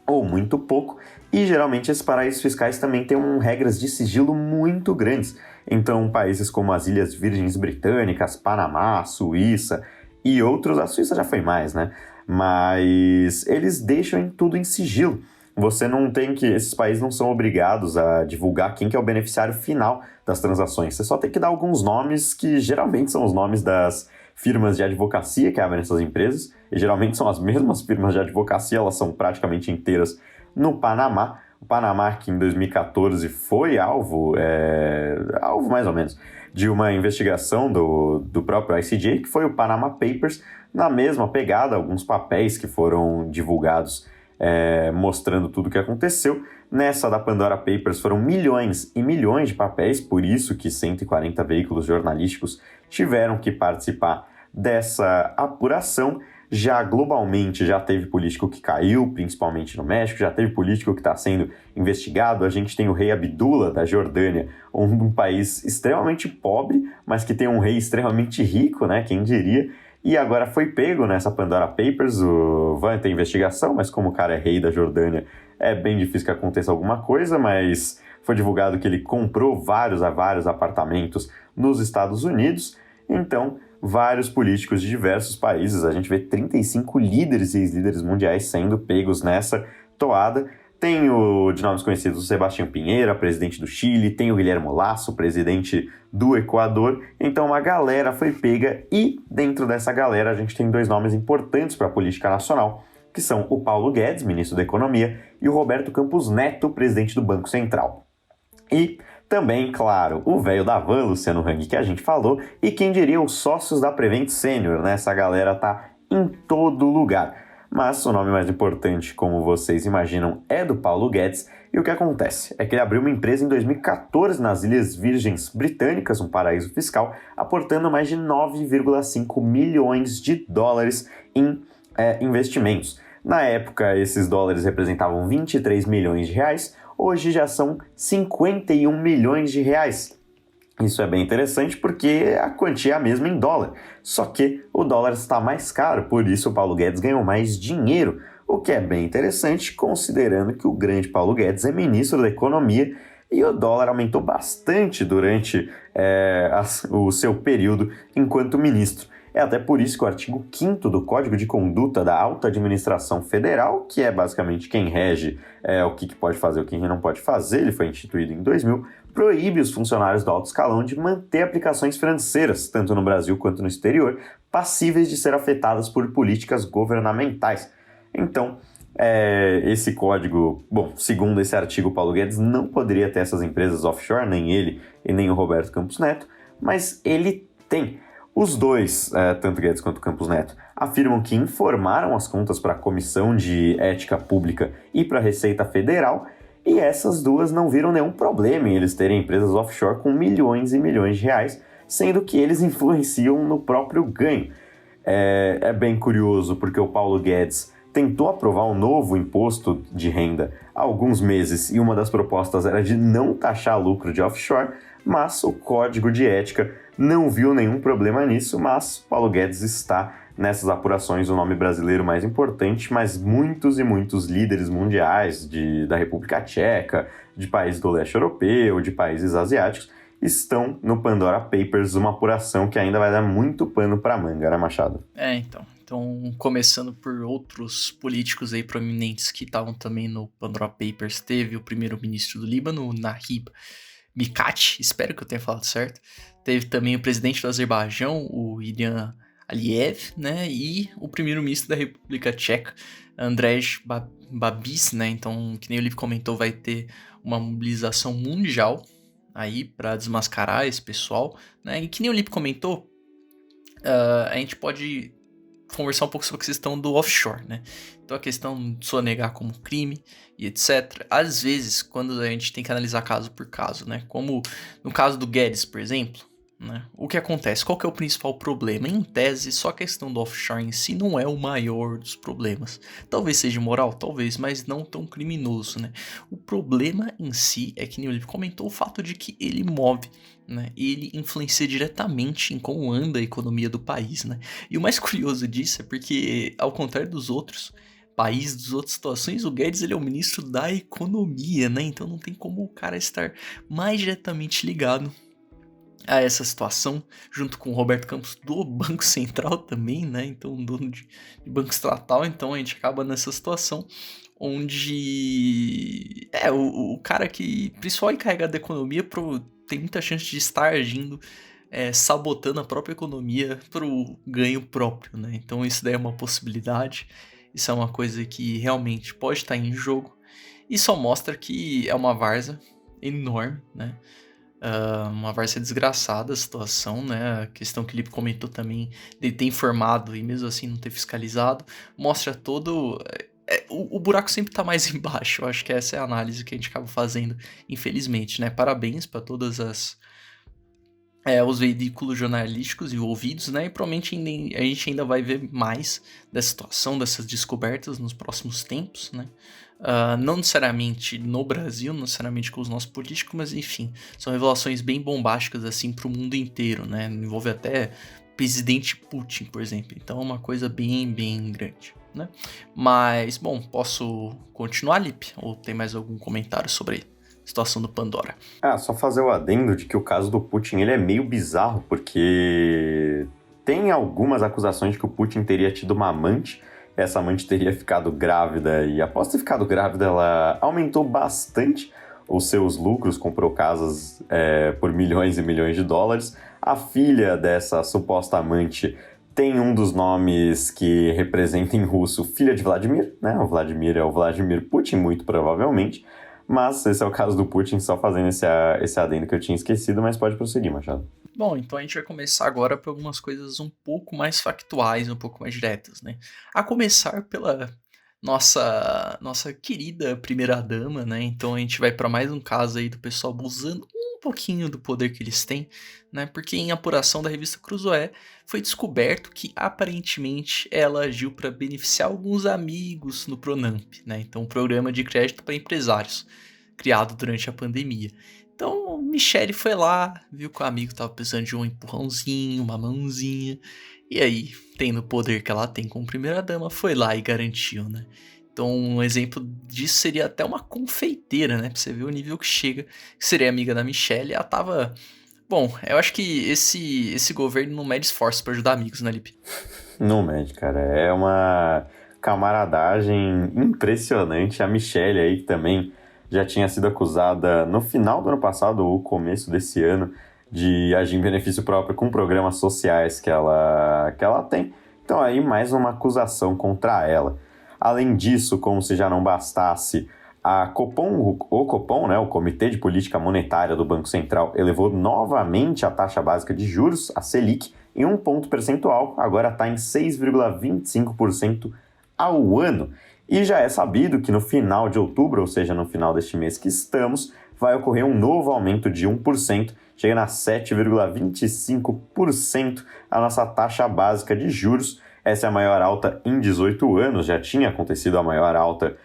A: ou muito pouco, e geralmente esses paraísos fiscais também têm regras de sigilo muito grandes. Então países como as Ilhas Virgens Britânicas, Panamá, Suíça e outros, a Suíça já foi mais, né? Mas eles deixam tudo em sigilo. Você não tem esses países não são obrigados a divulgar quem que é o beneficiário final das transações. Você só tem que dar alguns nomes que geralmente são os nomes das firmas de advocacia que abrem essas empresas, e geralmente são as mesmas firmas de advocacia, elas são praticamente inteiras no Panamá. O Panamá, que em 2014 foi alvo mais ou menos, de uma investigação do próprio ICJ, que foi o Panama Papers, na mesma pegada, alguns papéis que foram divulgados mostrando tudo o que aconteceu. Nessa da Pandora Papers foram milhões e milhões de papéis, por isso que 140 veículos jornalísticos tiveram que participar dessa apuração. Já globalmente já teve político que caiu, principalmente no México, já teve político que está sendo investigado. A gente tem o rei Abdullah da Jordânia, um país extremamente pobre, mas que tem um rei extremamente rico, né? Quem diria? E agora foi pego nessa Pandora Papers, vai ter investigação, mas como o cara é rei da Jordânia, é bem difícil que aconteça alguma coisa, mas foi divulgado que ele comprou vários apartamentos nos Estados Unidos. Então, vários políticos de diversos países, a gente vê 35 líderes e ex-líderes mundiais sendo pegos nessa toada. Tem de nomes conhecidos, o Sebastián Pinheira, presidente do Chile, tem o Guillermo Lasso, presidente do Equador. Então uma galera foi pega e dentro dessa galera a gente tem dois nomes importantes para a política nacional, que são o Paulo Guedes, ministro da Economia, e o Roberto Campos Neto, presidente do Banco Central. E também, claro, o velho da van, Luciano Hang, que a gente falou, e quem diria os sócios da Prevent Senior, né? Essa galera tá em todo lugar. Mas o nome mais importante, como vocês imaginam, é do Paulo Guedes. E o que acontece é que ele abriu uma empresa em 2014 nas Ilhas Virgens Britânicas, um paraíso fiscal, aportando mais de 9,5 milhões de dólares em investimentos. Na época, esses dólares representavam 23 milhões de reais, hoje já são 51 milhões de reais. Isso é bem interessante porque a quantia é a mesma em dólar, só que o dólar está mais caro, por isso o Paulo Guedes ganhou mais dinheiro, o que é bem interessante considerando que o grande Paulo Guedes é ministro da Economia e o dólar aumentou bastante durante o seu período enquanto ministro. É até por isso que o artigo 5º do Código de Conduta da Alta Administração Federal, que é basicamente quem rege o que pode fazer e o que não pode fazer, ele foi instituído em 2000, proíbe os funcionários do alto escalão de manter aplicações financeiras, tanto no Brasil quanto no exterior, passíveis de ser afetadas por políticas governamentais. Então, esse código, segundo esse artigo, Paulo Guedes não poderia ter essas empresas offshore, nem ele e nem o Roberto Campos Neto, mas ele tem. Os dois, tanto Guedes quanto Campos Neto, afirmam que informaram as contas para a Comissão de Ética Pública e para a Receita Federal, e essas duas não viram nenhum problema em eles terem empresas offshore com milhões e milhões de reais, sendo que eles influenciam no próprio ganho. É bem curioso, porque o Paulo Guedes tentou aprovar um novo imposto de renda há alguns meses, e uma das propostas era de não taxar lucro de offshore, mas o Código de Ética não viu nenhum problema nisso, mas Paulo Guedes está nessas apurações o nome brasileiro mais importante, mas muitos e muitos líderes mundiais da República Tcheca, de países do leste europeu, de países asiáticos, estão no Pandora Papers, uma apuração que ainda vai dar muito pano para manga, né, Machado?
B: Então, começando por outros políticos aí proeminentes que estavam também no Pandora Papers, teve o primeiro-ministro do Líbano, o Nahib Mikati, espero que eu tenha falado certo. Teve também o presidente do Azerbaijão, o Ilham Aliyev, né? E o primeiro-ministro da República Tcheca, Andrej Babis, né? Então, que nem o Lipe comentou, vai ter uma mobilização mundial aí para desmascarar esse pessoal, né? E que nem o Lipe comentou, a gente pode conversar um pouco sobre a questão do offshore, né? Então a questão de sonegar como crime e etc. Às vezes, quando a gente tem que analisar caso por caso, né? Como no caso do Guedes, por exemplo, né? O que acontece? Qual que é o principal problema? Em tese, só a questão do offshore em si não é o maior dos problemas. Talvez seja moral, talvez, mas não tão criminoso, né? O problema em si é que o Lipe comentou o fato de que ele move, né? Ele influencia diretamente em como anda a economia do país, né? E o mais curioso disso é porque, ao contrário dos outros países, das outras situações, o Guedes ele é o ministro da economia, né? Então não tem como o cara estar mais diretamente ligado a essa situação, junto com o Roberto Campos do Banco Central também, né? Então, dono de banco estatal. Então, a gente acaba nessa situação onde o cara que, principal encarregado da economia, tem muita chance de estar agindo, sabotando a própria economia para o ganho próprio, né? Então, isso daí é uma possibilidade. Isso é uma coisa que realmente pode estar em jogo e só mostra que é uma várzea enorme, né? Uma várzea desgraçada a situação, né? A questão que ele comentou também de ter informado e mesmo assim não ter fiscalizado, mostra todo... o buraco sempre tá mais embaixo. Eu acho que essa é a análise que a gente acaba fazendo, infelizmente, né? Parabéns para todas os veículos jornalísticos envolvidos, né? E provavelmente a gente ainda vai ver mais dessa situação, dessas descobertas nos próximos tempos, né? Não necessariamente no Brasil, não necessariamente com os nossos políticos, mas enfim, são revelações bem bombásticas assim para o mundo inteiro, né? Envolve até presidente Putin, por exemplo. Então é uma coisa bem, bem grande, né? Mas, bom, posso continuar, Lipe? Ou tem mais algum comentário sobre a situação do Pandora?
A: Só fazer o adendo de que o caso do Putin ele é meio bizarro, porque tem algumas acusações de que o Putin teria tido uma amante, essa amante teria ficado grávida e após ter ficado grávida ela aumentou bastante os seus lucros, comprou casas por milhões e milhões de dólares. A filha dessa suposta amante tem um dos nomes que representa em russo filha de Vladimir, né? O Vladimir é o Vladimir Putin, muito provavelmente. Mas esse é o caso do Putin, só fazendo esse adendo que eu tinha esquecido, mas pode prosseguir, Machado.
B: Bom, então a gente vai começar agora por algumas coisas um pouco mais factuais, um pouco mais diretas, né? A começar pela nossa querida primeira-dama, né? Então a gente vai para mais um caso aí do pessoal abusando um pouquinho do poder que eles têm, né? Porque em apuração da revista Cruzoé foi descoberto que aparentemente ela agiu para beneficiar alguns amigos no Pronamp, né? Então um programa de crédito para empresários criado durante a pandemia. Então, Michelle foi lá, viu que o amigo tava precisando de um empurrãozinho, uma mãozinha, e aí, tendo o poder que ela tem como primeira-dama, foi lá e garantiu, né? Então, um exemplo disso seria até uma confeiteira, né? Pra você ver o nível que chega, que seria amiga da Michelle. Ela tava... Bom, eu acho que esse governo não mede esforço pra ajudar amigos, né, Lipe?
A: Não mede, cara. É uma camaradagem impressionante. A Michelle aí que também já tinha sido acusada no final do ano passado ou começo desse ano de agir em benefício próprio com programas sociais que ela tem. Então aí mais uma acusação contra ela. Além disso, como se já não bastasse, a Copom, né, o Comitê de Política Monetária do Banco Central, elevou novamente a taxa básica de juros, a Selic, em 1 ponto percentual, agora está em 6,25% ao ano. E já é sabido que no final de outubro, ou seja, no final deste mês que estamos, vai ocorrer um novo aumento de 1%, chegando a 7,25% a nossa taxa básica de juros. Essa é a maior alta em 18 anos, já tinha acontecido a maior alta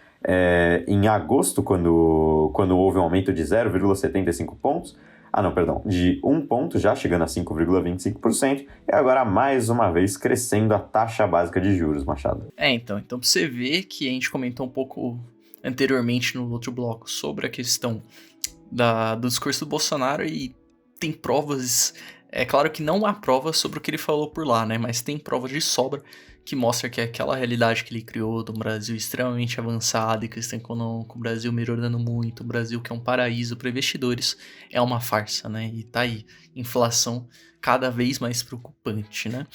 A: em agosto, quando houve um aumento de 0,75 pontos. De 1 ponto, já chegando a 5,25%, e agora mais uma vez crescendo a taxa básica de juros, Machado.
B: Então pra você ver que a gente comentou um pouco anteriormente no outro bloco sobre a questão do discurso do Bolsonaro e tem provas, é claro que não há provas sobre o que ele falou por lá, né, mas tem provas de sobra que mostra que aquela realidade que ele criou do Brasil extremamente avançado e questão econômica, o Brasil melhorando muito, o Brasil que é um paraíso para investidores, é uma farsa, né? E tá aí, inflação cada vez mais preocupante, né?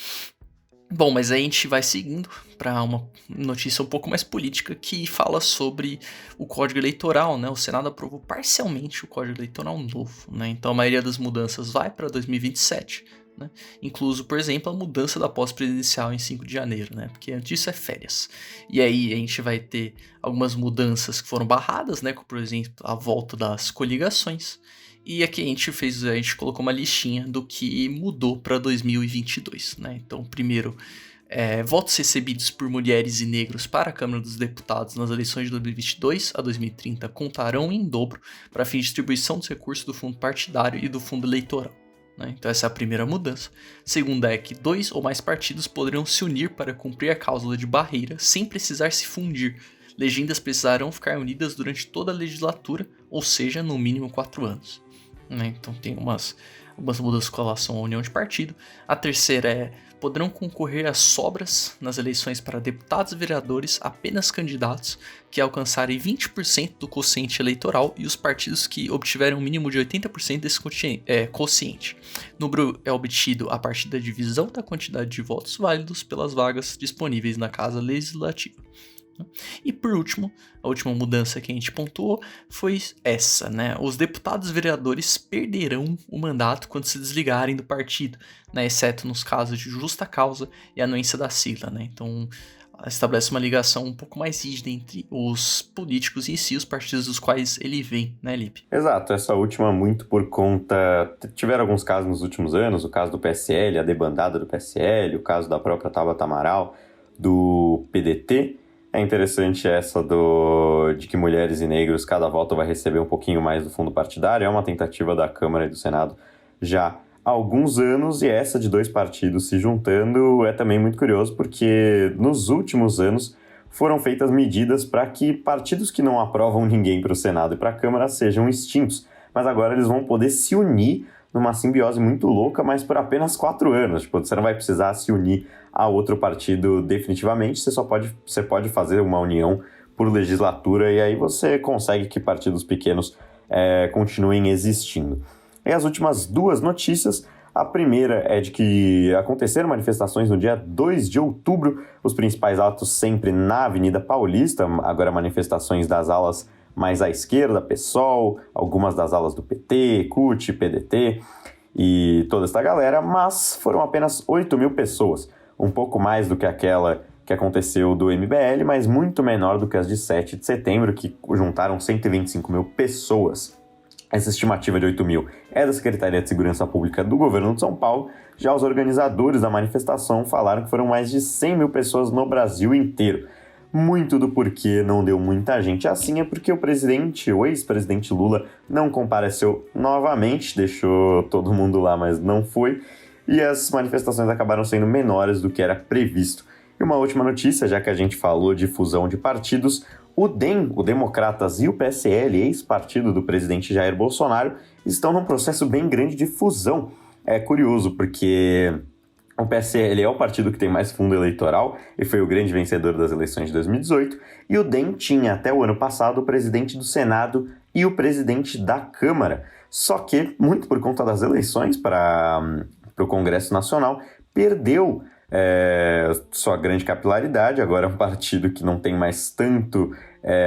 B: Bom, mas aí a gente vai seguindo para uma notícia um pouco mais política que fala sobre o Código Eleitoral, né? O Senado aprovou parcialmente o Código Eleitoral novo, né? Então a maioria das mudanças vai para 2027, né? Incluso, por exemplo, a mudança da pós-presidencial em 5 de janeiro, né? Porque antes disso é férias. E aí a gente vai ter algumas mudanças que foram barradas, né? Como, por exemplo, a volta das coligações. E aqui a gente colocou uma listinha do que mudou para 2022, né? Então, primeiro, votos recebidos por mulheres e negros para a Câmara dos Deputados nas eleições de 2022 a 2030 contarão em dobro para fim de distribuição dos recursos do fundo partidário e do fundo eleitoral, né? Então essa é a primeira mudança. Segunda é que 2 ou mais partidos poderão se unir para cumprir a cláusula de barreira sem precisar se fundir. Legendas precisarão ficar unidas durante toda a legislatura, ou seja, no mínimo 4 anos. Né? Então tem algumas mudanças com relação à união de partido. A terceira poderão concorrer às sobras nas eleições para deputados e vereadores apenas candidatos que alcançarem 20% do quociente eleitoral e os partidos que obtiverem um mínimo de 80% desse quociente. O número é obtido a partir da divisão da quantidade de votos válidos pelas vagas disponíveis na Casa Legislativa. E por último, a última mudança que a gente pontuou foi essa, né? Os deputados e vereadores perderão o mandato quando se desligarem do partido, né? Exceto nos casos de justa causa e anuência da sigla, né? Então estabelece uma ligação um pouco mais rígida entre os políticos em si, os partidos dos quais ele vem, né, Lipe?
A: Exato, essa última muito por conta... Tiveram alguns casos nos últimos anos, o caso do PSL, a debandada do PSL, o caso da própria Tabata Amaral, do PDT. É interessante essa de que mulheres e negros, cada voto vai receber um pouquinho mais do fundo partidário. É uma tentativa da Câmara e do Senado já há alguns anos, e essa de 2 partidos se juntando é também muito curioso, porque nos últimos anos foram feitas medidas para que partidos que não aprovam ninguém para o Senado e para a Câmara sejam extintos. Mas agora eles vão poder se unir numa simbiose muito louca, mas por apenas 4 anos. Tipo, você não vai precisar se unir a outro partido definitivamente. Você pode fazer uma união por legislatura e aí você consegue que partidos pequenos continuem existindo. E as últimas duas notícias, a primeira é de que aconteceram manifestações no dia 2 de outubro, os principais atos sempre na Avenida Paulista, agora manifestações das alas mais à esquerda, PSOL, algumas das alas do PT, CUT, PDT e toda essa galera, mas foram apenas 8 mil pessoas, um pouco mais do que aquela que aconteceu do MBL, mas muito menor do que as de 7 de setembro, que juntaram 125 mil pessoas. Essa estimativa de 8 mil é da Secretaria de Segurança Pública do Governo de São Paulo. Já os organizadores da manifestação falaram que foram mais de 100 mil pessoas no Brasil inteiro. Muito do porquê não deu muita gente assim é porque o ex-presidente Lula não compareceu novamente, deixou todo mundo lá, mas não foi, e as manifestações acabaram sendo menores do que era previsto. E uma última notícia, já que a gente falou de fusão de partidos, o DEM, o Democratas e o PSL, ex-partido do presidente Jair Bolsonaro, estão num processo bem grande de fusão. É curioso, porque o PSL é o partido que tem mais fundo eleitoral e foi o grande vencedor das eleições de 2018, e o DEM tinha até o ano passado o presidente do Senado e o presidente da Câmara. Só que, muito por conta das eleições para o Congresso Nacional, perdeu sua grande capilaridade. Agora é um partido que não tem mais tanto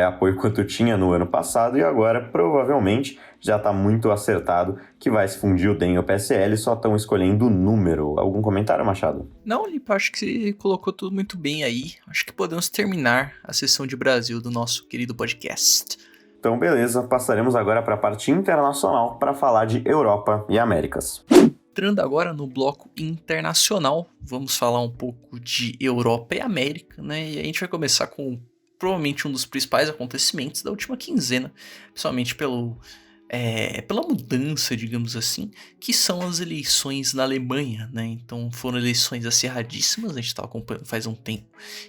A: apoio quanto tinha no ano passado, e agora provavelmente já está muito acertado que vai se fundir o DEM e o PSL, só estão escolhendo o número. Algum comentário, Machado?
B: Não, Lipa, acho que você colocou tudo muito bem aí. Acho que podemos terminar a sessão de Brasil do nosso querido podcast.
A: Então, beleza, passaremos agora para a parte internacional para falar de Europa e Américas.
B: Entrando agora no bloco internacional, vamos falar um pouco de Europa e América, né? E a gente vai começar com provavelmente um dos principais acontecimentos da última quinzena, principalmente pela mudança, digamos assim, que são as eleições na Alemanha, né? Então foram eleições acirradíssimas, a gente estava acompanhando faz um tempo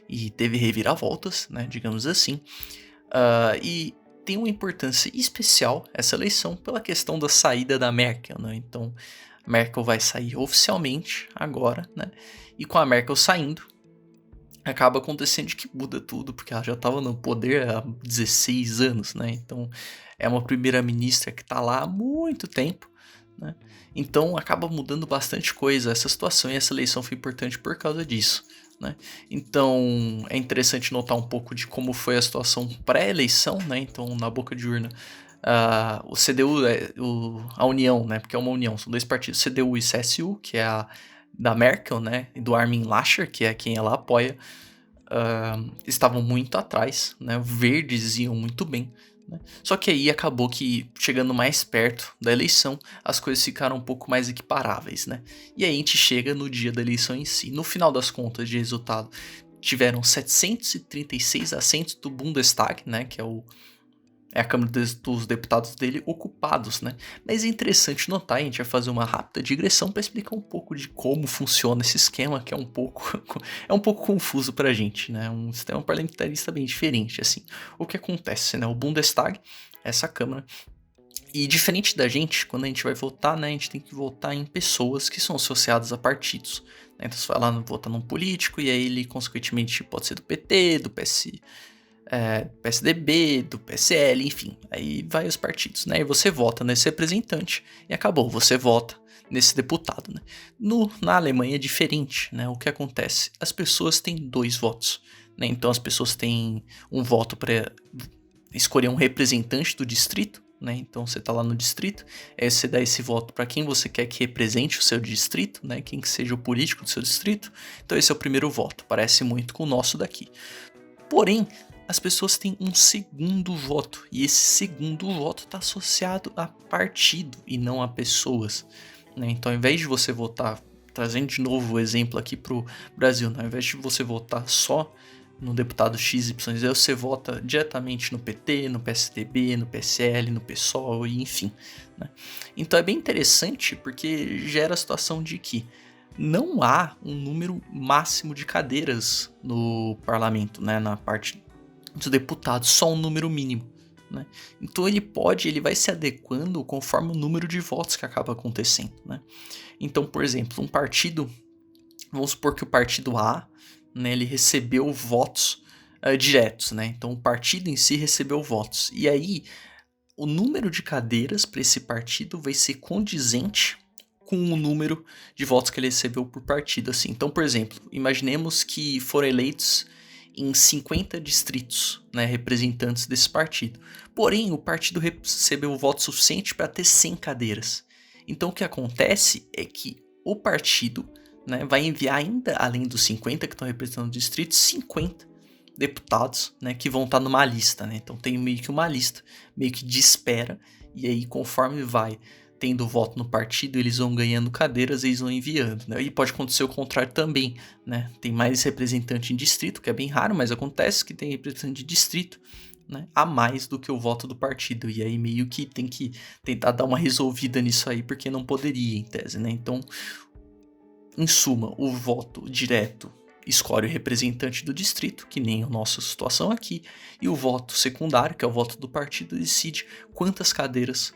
B: e teve reviravoltas, né? Digamos assim, e tem uma importância especial essa eleição pela questão da saída da Merkel, né? Então Merkel vai sair oficialmente agora, né? E com a Merkel saindo, acaba acontecendo que muda tudo, porque ela já estava no poder há 16 anos, né? Então é uma primeira-ministra que está lá há muito tempo, né? Então acaba mudando bastante coisa essa situação, e essa eleição foi importante por causa disso, né? Então é interessante notar um pouco de como foi a situação pré-eleição, né? Então na boca de urna, o CDU, a União, né? Porque é uma união, são dois partidos, CDU e CSU, que é a da Merkel, né? E do Armin Laschet, que é quem ela apoia, estavam muito atrás, né? Verdes iam muito bem, né? Só que aí acabou que, chegando mais perto da eleição, as coisas ficaram um pouco mais equiparáveis, né? E aí a gente chega no dia da eleição em si. No final das contas de resultado, tiveram 736 assentos do Bundestag, né? Que é a Câmara dos Deputados dele, ocupados, né? Mas é interessante notar, a gente vai fazer uma rápida digressão para explicar um pouco de como funciona esse esquema, que é um pouco confuso pra gente, né? Um sistema parlamentarista bem diferente, assim. O que acontece, né? O Bundestag, essa Câmara, e diferente da gente, quando a gente vai votar, né? A gente tem que votar em pessoas que são associadas a partidos, né? Então você vai lá votar num político, e aí ele, consequentemente, pode ser do PT, do PSDB, do PSL, enfim, aí vai os partidos, né? E você vota nesse representante e acabou, você vota nesse deputado, né? Na Alemanha é diferente, né? O que acontece? As pessoas têm 2 votos, né? Então as pessoas têm um voto para escolher um representante do distrito, né? Então você tá lá no distrito, aí você dá esse voto para quem você quer que represente o seu distrito, né? Quem que seja o político do seu distrito. Então esse é o primeiro voto, parece muito com o nosso daqui. Porém, as pessoas têm um segundo voto, e esse segundo voto está associado a partido e não a pessoas, né? Então, ao invés de você votar, trazendo de novo o exemplo aqui para o Brasil, né? Ao invés de você votar só no deputado XYZ, você vota diretamente no PT, no PSDB, no PSL, no PSOL, e enfim, né? Então é bem interessante, porque gera a situação de que não há um número máximo de cadeiras no parlamento, né? Na parte dos deputados, só um número mínimo, né? Então ele vai se adequando conforme o número de votos que acaba acontecendo, né? Então, por exemplo, um partido Vamos supor que o partido A, né, ele recebeu votos diretos, né? Então o partido em si recebeu votos. E aí o número de cadeiras para esse partido vai ser condizente com o número de votos que ele recebeu por partido, assim. Então, por exemplo, imaginemos que foram eleitos em 50 distritos, né, representantes desse partido. Porém, o partido recebeu voto suficiente para ter 100 cadeiras. Então, o que acontece é que o partido, né, vai enviar ainda, além dos 50 que estão representando o distrito, 50 deputados, né, que vão estar numa lista, né? Então tem meio que uma lista, meio que de espera, e aí conforme vai tendo voto no partido, eles vão ganhando cadeiras e eles vão enviando, né? E pode acontecer o contrário também, né? Tem mais representante em distrito, que é bem raro, mas acontece que tem representante de distrito, né, a mais do que o voto do partido, e aí meio que tem que tentar dar uma resolvida nisso aí, porque não poderia, em tese, né? Então, em suma, o voto direto escolhe o representante do distrito, que nem a nossa situação aqui, e o voto secundário, que é o voto do partido, decide quantas cadeiras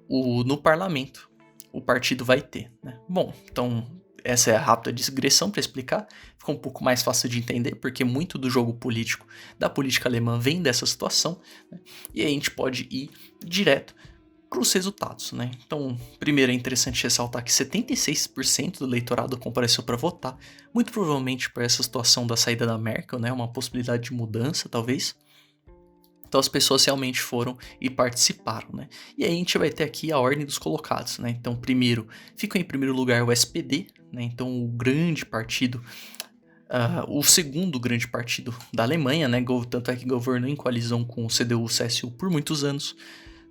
B: no parlamento o partido vai ter, né? Bom, então essa é a rápida digressão para explicar, fica um pouco mais fácil de entender, porque muito do jogo político, da política alemã, vem dessa situação, né? E aí a gente pode ir direto para os resultados, né? Então, primeiro é interessante ressaltar que 76% do eleitorado compareceu para votar, muito provavelmente por essa situação da saída da Merkel, né? Uma possibilidade de mudança, talvez. Então as pessoas realmente foram e participaram, né? E aí a gente vai ter aqui a ordem dos colocados, né? Então, primeiro, fica em primeiro lugar o SPD, né? Então, o grande partido, o segundo grande partido da Alemanha, né? Tanto é que governou em coalizão com o CDU-CSU por muitos anos,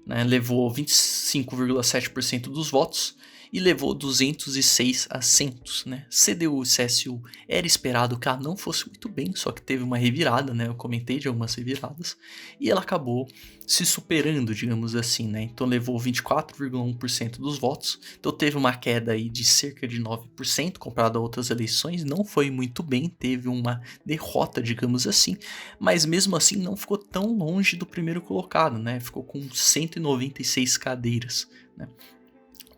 B: né, levou 25,7% dos votos e levou 206 assentos, né? CDU e CSU era esperado que ela não fosse muito bem, só que teve uma revirada, né? Eu comentei de algumas reviradas, e ela acabou se superando, digamos assim, né? Então levou 24,1% dos votos, então teve uma queda aí de cerca de 9% comparado a outras eleições, não foi muito bem, teve uma derrota, digamos assim, mas mesmo assim não ficou tão longe do primeiro colocado, né? Ficou com 196 cadeiras, né?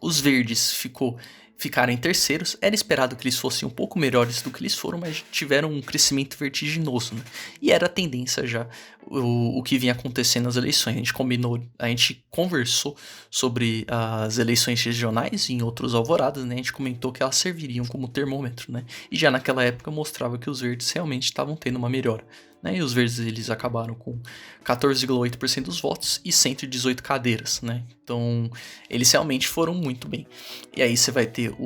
B: Os verdes ficaram em terceiros. Era esperado que eles fossem um pouco melhores do que eles foram, mas tiveram um crescimento vertiginoso, né? E era a tendência já o que vinha acontecendo nas eleições. A gente conversou sobre as eleições regionais em outros alvoradas, né? A gente comentou que elas serviriam como termômetro, né? E já naquela época mostrava que os verdes realmente estavam tendo uma melhora, né? E os verdes eles acabaram com 14,8% dos votos e 118 cadeiras, né? Então eles realmente foram muito bem. E aí você vai ter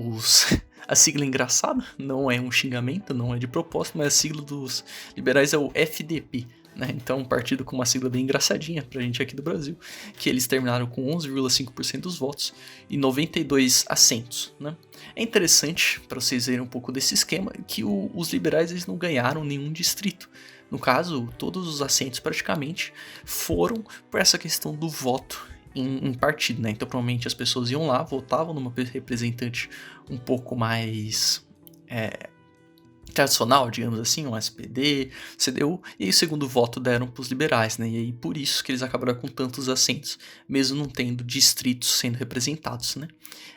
B: a sigla engraçada, não é um xingamento, não é de propósito, mas a sigla dos liberais é o FDP, né? Então um partido com uma sigla bem engraçadinha pra gente aqui do Brasil, que eles terminaram com 11,5% dos votos e 92 assentos, né? É interessante, para vocês verem um pouco desse esquema, que os liberais eles não ganharam nenhum distrito. No caso, todos os assentos praticamente foram por essa questão do voto em partido, né? Então provavelmente as pessoas iam lá, votavam numa representante um pouco mais tradicional, digamos assim, um SPD, CDU, e aí o segundo voto deram para os liberais, né? E aí por isso que eles acabaram com tantos assentos, mesmo não tendo distritos sendo representados, né?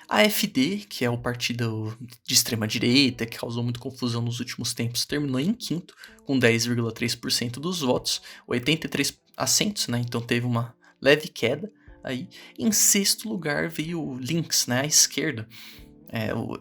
B: A AfD, que é o partido de extrema direita, que causou muita confusão nos últimos tempos, terminou em quinto, com 10,3% dos votos, 83 assentos, né? Então teve uma leve queda aí. Em sexto lugar veio o Links, né? A esquerda.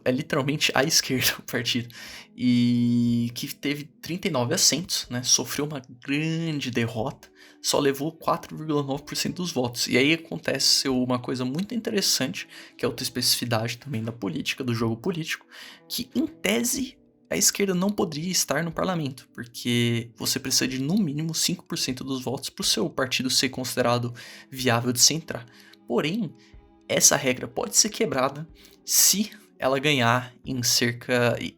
B: É literalmente à esquerda o partido, e que teve 39 assentos, né? Sofreu uma grande derrota, só levou 4,9% dos votos. E aí aconteceu uma coisa muito interessante, que é outra especificidade também da política, do jogo político, que em tese a esquerda não poderia estar no parlamento, porque você precisa de no mínimo 5% dos votos para o seu partido ser considerado viável de se entrar. Porém, essa regra pode ser quebrada se ela ganhar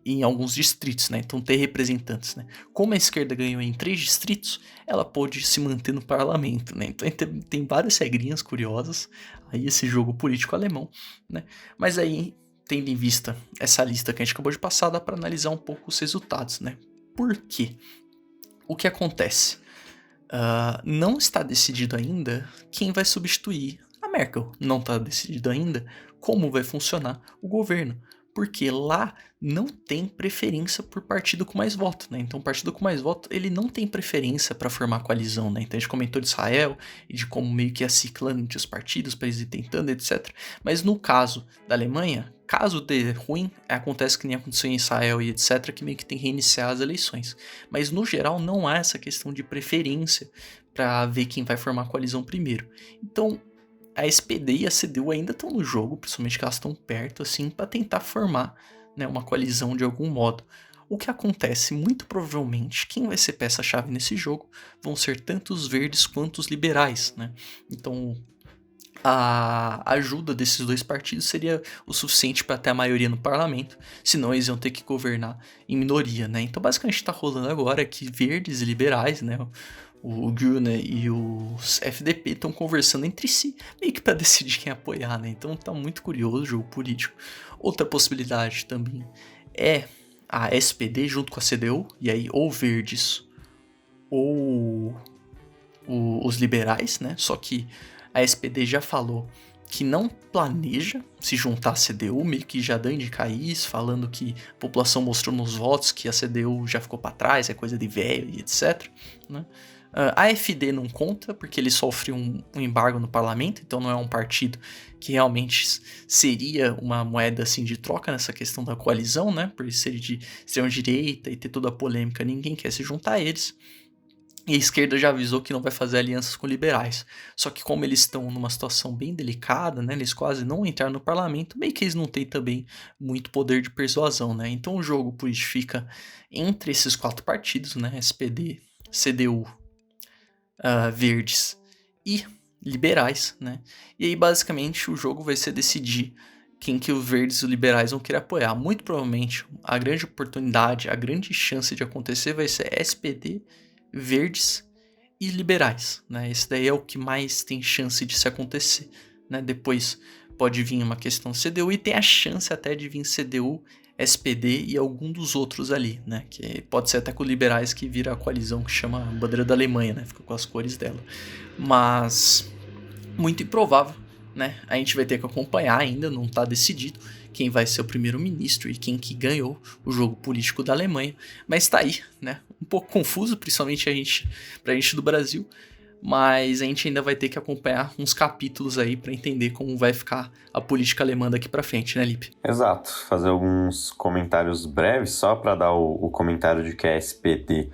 B: em alguns distritos, né? Então ter representantes, né? Como a esquerda ganhou em 3 distritos, ela pôde se manter no parlamento, né? Então tem várias regrinhas curiosas aí esse jogo político alemão, né? Mas aí, tendo em vista essa lista que a gente acabou de passar, dá para analisar um pouco os resultados, né? Por quê? O que acontece? Não está decidido ainda quem vai substituir a Merkel. Não está decidido ainda como vai funcionar o governo. porque lá não tem preferência por partido com mais voto, né? Então o partido com mais voto, ele não tem preferência para formar coalizão, né? Então a gente comentou de Israel e de como meio que é ciclando entre os partidos para eles ir tentando, etc. Mas no caso da Alemanha, caso dê ruim, acontece que nem aconteceu em Israel e etc, que meio que tem que reiniciar as eleições. Mas no geral não há essa questão de preferência para ver quem vai formar coalizão primeiro. Então a SPD e a CDU ainda estão no jogo, principalmente que elas estão perto, assim, para tentar formar, né, uma coalizão de algum modo. O que acontece, muito provavelmente, quem vai ser peça-chave nesse jogo vão ser tanto os verdes quanto os liberais, né? Então, a ajuda desses dois partidos seria o suficiente para ter a maioria no parlamento, senão eles iam ter que governar em minoria, né? Então, basicamente, está rolando agora que verdes e liberais, né, o Grüne e os FDP estão conversando entre si, meio que para decidir quem apoiar, né? Então tá muito curioso o jogo político. Outra possibilidade também é a SPD junto com a CDU, e aí ou verdes ou os liberais, né? Só que a SPD já falou que não planeja se juntar à CDU, meio que já dando indicar isso, falando que a população mostrou nos votos que a CDU já ficou para trás, é coisa de velho e etc, né? A AfD não conta, porque ele sofre um embargo no parlamento, então não é um partido que realmente seria uma moeda assim de troca nessa questão da coalizão, né? Por ser de extrema-direita e ter toda a polêmica, ninguém quer se juntar a eles. E a esquerda já avisou que não vai fazer alianças com liberais. Só que como eles estão numa situação bem delicada, né? Eles quase não entraram no parlamento, meio que eles não têm também muito poder de persuasão, né? Então o jogo político fica entre esses quatro partidos, né? SPD, CDU, verdes e liberais, né? E aí basicamente o jogo vai ser decidir quem que os verdes e os liberais vão querer apoiar. Muito provavelmente a grande oportunidade, a grande chance de acontecer vai ser SPD, verdes e liberais, né? Esse daí é o que mais tem chance de se acontecer, né? Depois pode vir uma questão CDU e tem a chance até de vir CDU, SPD e algum dos outros ali, né? Que pode ser até com os liberais que vira a coalizão que chama a bandeira da Alemanha, né? Fica com as cores dela. Mas muito improvável, né? A gente vai ter que acompanhar ainda, não está decidido quem vai ser o primeiro-ministro e quem que ganhou o jogo político da Alemanha. Mas tá aí, né? Um pouco confuso, principalmente pra gente do Brasil. Mas a gente ainda vai ter que acompanhar uns capítulos aí para entender como vai ficar a política alemã daqui para frente, né, Lipe?
A: Exato. Fazer alguns comentários breves, só para dar o comentário de que a SPD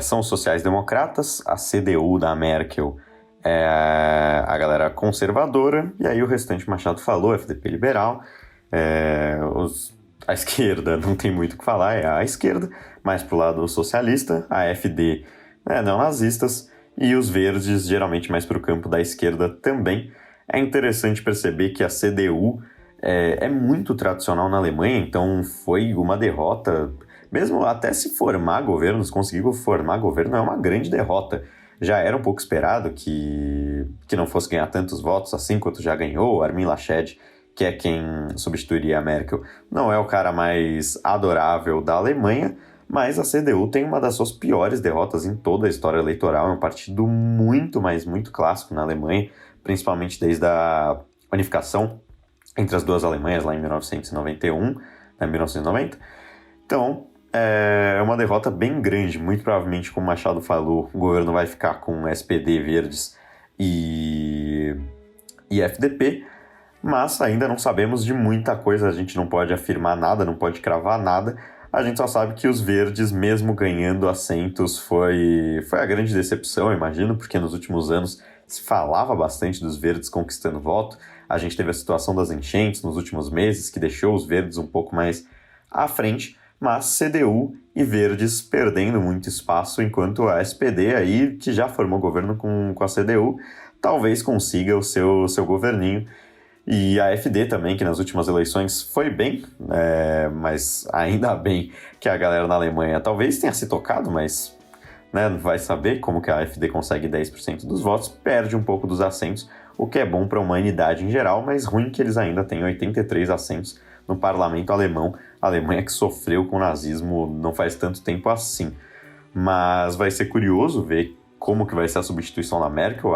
A: são os sociais-democratas, a CDU da Merkel é a galera conservadora, e aí o restante Machado falou, FDP liberal, a esquerda não tem muito o que falar, é a esquerda, mais pro lado socialista, a AfD neonazistas, e os verdes, geralmente mais para o campo da esquerda também. É interessante perceber que a CDU é muito tradicional na Alemanha, então foi uma derrota, mesmo até se formar governo, se conseguir formar governo, é uma grande derrota. Já era um pouco esperado que não fosse ganhar tantos votos assim quanto já ganhou. Armin Laschet, que é quem substituiria a Merkel, não é o cara mais adorável da Alemanha, mas a CDU tem uma das suas piores derrotas em toda a história eleitoral. É um partido muito, mas muito clássico na Alemanha, principalmente desde a unificação entre as duas Alemanhas lá em 1991, né, 1990. Então, é uma derrota bem grande. Muito provavelmente, como o Machado falou, o governo vai ficar com SPD, Verdes e FDP, mas ainda não sabemos de muita coisa. A gente não pode afirmar nada, não pode cravar nada. A gente só sabe que os verdes, mesmo ganhando assentos, foi a grande decepção, eu imagino, porque nos últimos anos se falava bastante dos verdes conquistando voto. A gente teve a situação das enchentes nos últimos meses, que deixou os verdes um pouco mais à frente, mas CDU e verdes perdendo muito espaço, enquanto a SPD, aí, que já formou governo com a CDU, talvez consiga o seu governinho. E a AfD também, que nas últimas eleições foi bem, mas ainda bem que a galera na Alemanha talvez tenha se tocado, mas né, vai saber como que a AfD consegue 10% dos votos, perde um pouco dos assentos, o que é bom para a humanidade em geral, mas ruim que eles ainda têm 83 assentos no parlamento alemão, a Alemanha que sofreu com o nazismo não faz tanto tempo assim. Mas vai ser curioso ver como que vai ser a substituição da Merkel.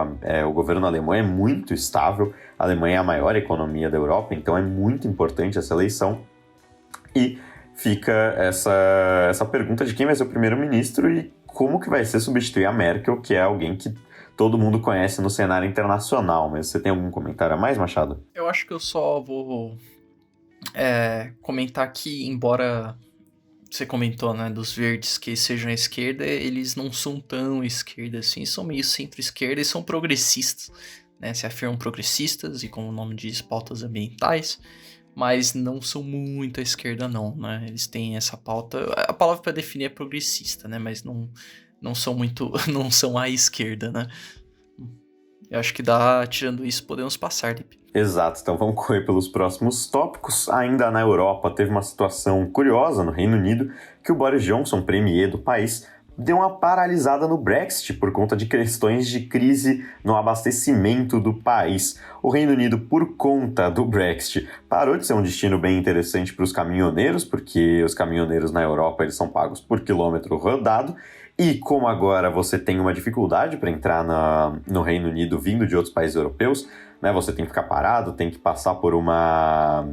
A: O governo alemão é muito estável, a Alemanha é a maior economia da Europa, então é muito importante essa eleição. E fica essa pergunta de quem vai ser o primeiro-ministro e como que vai ser substituir a Merkel, que é alguém que todo mundo conhece no cenário internacional. Mas você tem algum comentário a mais, Machado?
B: Eu acho que eu só vou comentar que, embora você comentou, né, dos verdes que sejam à esquerda, eles não são tão esquerda assim, são meio centro-esquerda e são progressistas, né, se afirmam progressistas e, como o nome diz, pautas ambientais, mas não são muito à esquerda não, né, eles têm essa pauta, a palavra para definir é progressista, né, mas não são muito, não são à esquerda, né. Eu acho que tirando isso, podemos passar, Lipe.
A: Exato, então vamos correr pelos próximos tópicos. Ainda na Europa, teve uma situação curiosa no Reino Unido, que o Boris Johnson, premier do país, deu uma paralisada no Brexit por conta de questões de crise no abastecimento do país. O Reino Unido, por conta do Brexit, parou de ser um destino bem interessante para os caminhoneiros, porque os caminhoneiros na Europa eles são pagos por quilômetro rodado. E como agora você tem uma dificuldade para entrar no Reino Unido vindo de outros países europeus, né, você tem que ficar parado, tem que passar por uma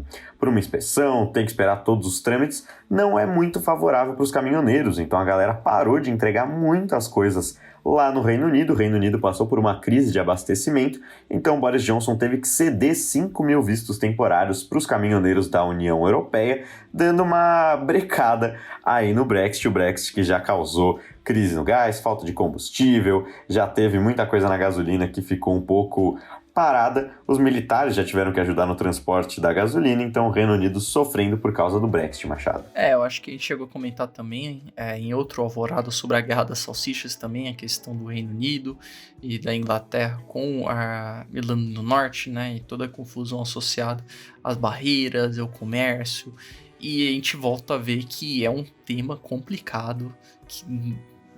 A: inspeção, tem que esperar todos os trâmites, não é muito favorável para os caminhoneiros. Então a galera parou de entregar muitas coisas lá no Reino Unido. O Reino Unido passou por uma crise de abastecimento, então Boris Johnson teve que ceder 5.000 vistos temporários para os caminhoneiros da União Europeia, dando uma brecada aí no Brexit. O Brexit que já causou crise no gás, falta de combustível, já teve muita coisa na gasolina que ficou um pouco parada. Os militares já tiveram que ajudar no transporte da gasolina, então o Reino Unido sofrendo por causa do Brexit, Machado.
B: Eu acho que a gente chegou a comentar também em outro alvorado sobre a Guerra das Salsichas também, a questão do Reino Unido e da Inglaterra com a Irlanda do Norte, né, e toda a confusão associada às barreiras, ao comércio, e a gente volta a ver que é um tema complicado,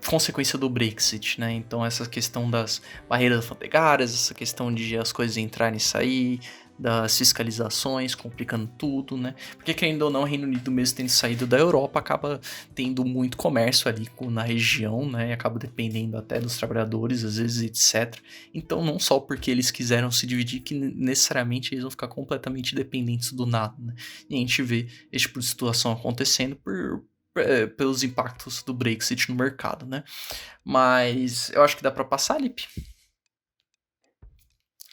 B: consequência do Brexit, né? Então essa questão das barreiras alfandegárias, essa questão de as coisas entrarem e sair, das fiscalizações, complicando tudo, né? Porque querendo ou não, o Reino Unido mesmo tendo saído da Europa, acaba tendo muito comércio ali na região, né? E acaba dependendo até dos trabalhadores, às vezes, etc. Então não só porque eles quiseram se dividir, que necessariamente eles vão ficar completamente dependentes do nada, né? E a gente vê esse tipo de situação acontecendo pelos impactos do Brexit no mercado, né? Mas eu acho que dá para passar, Lipe.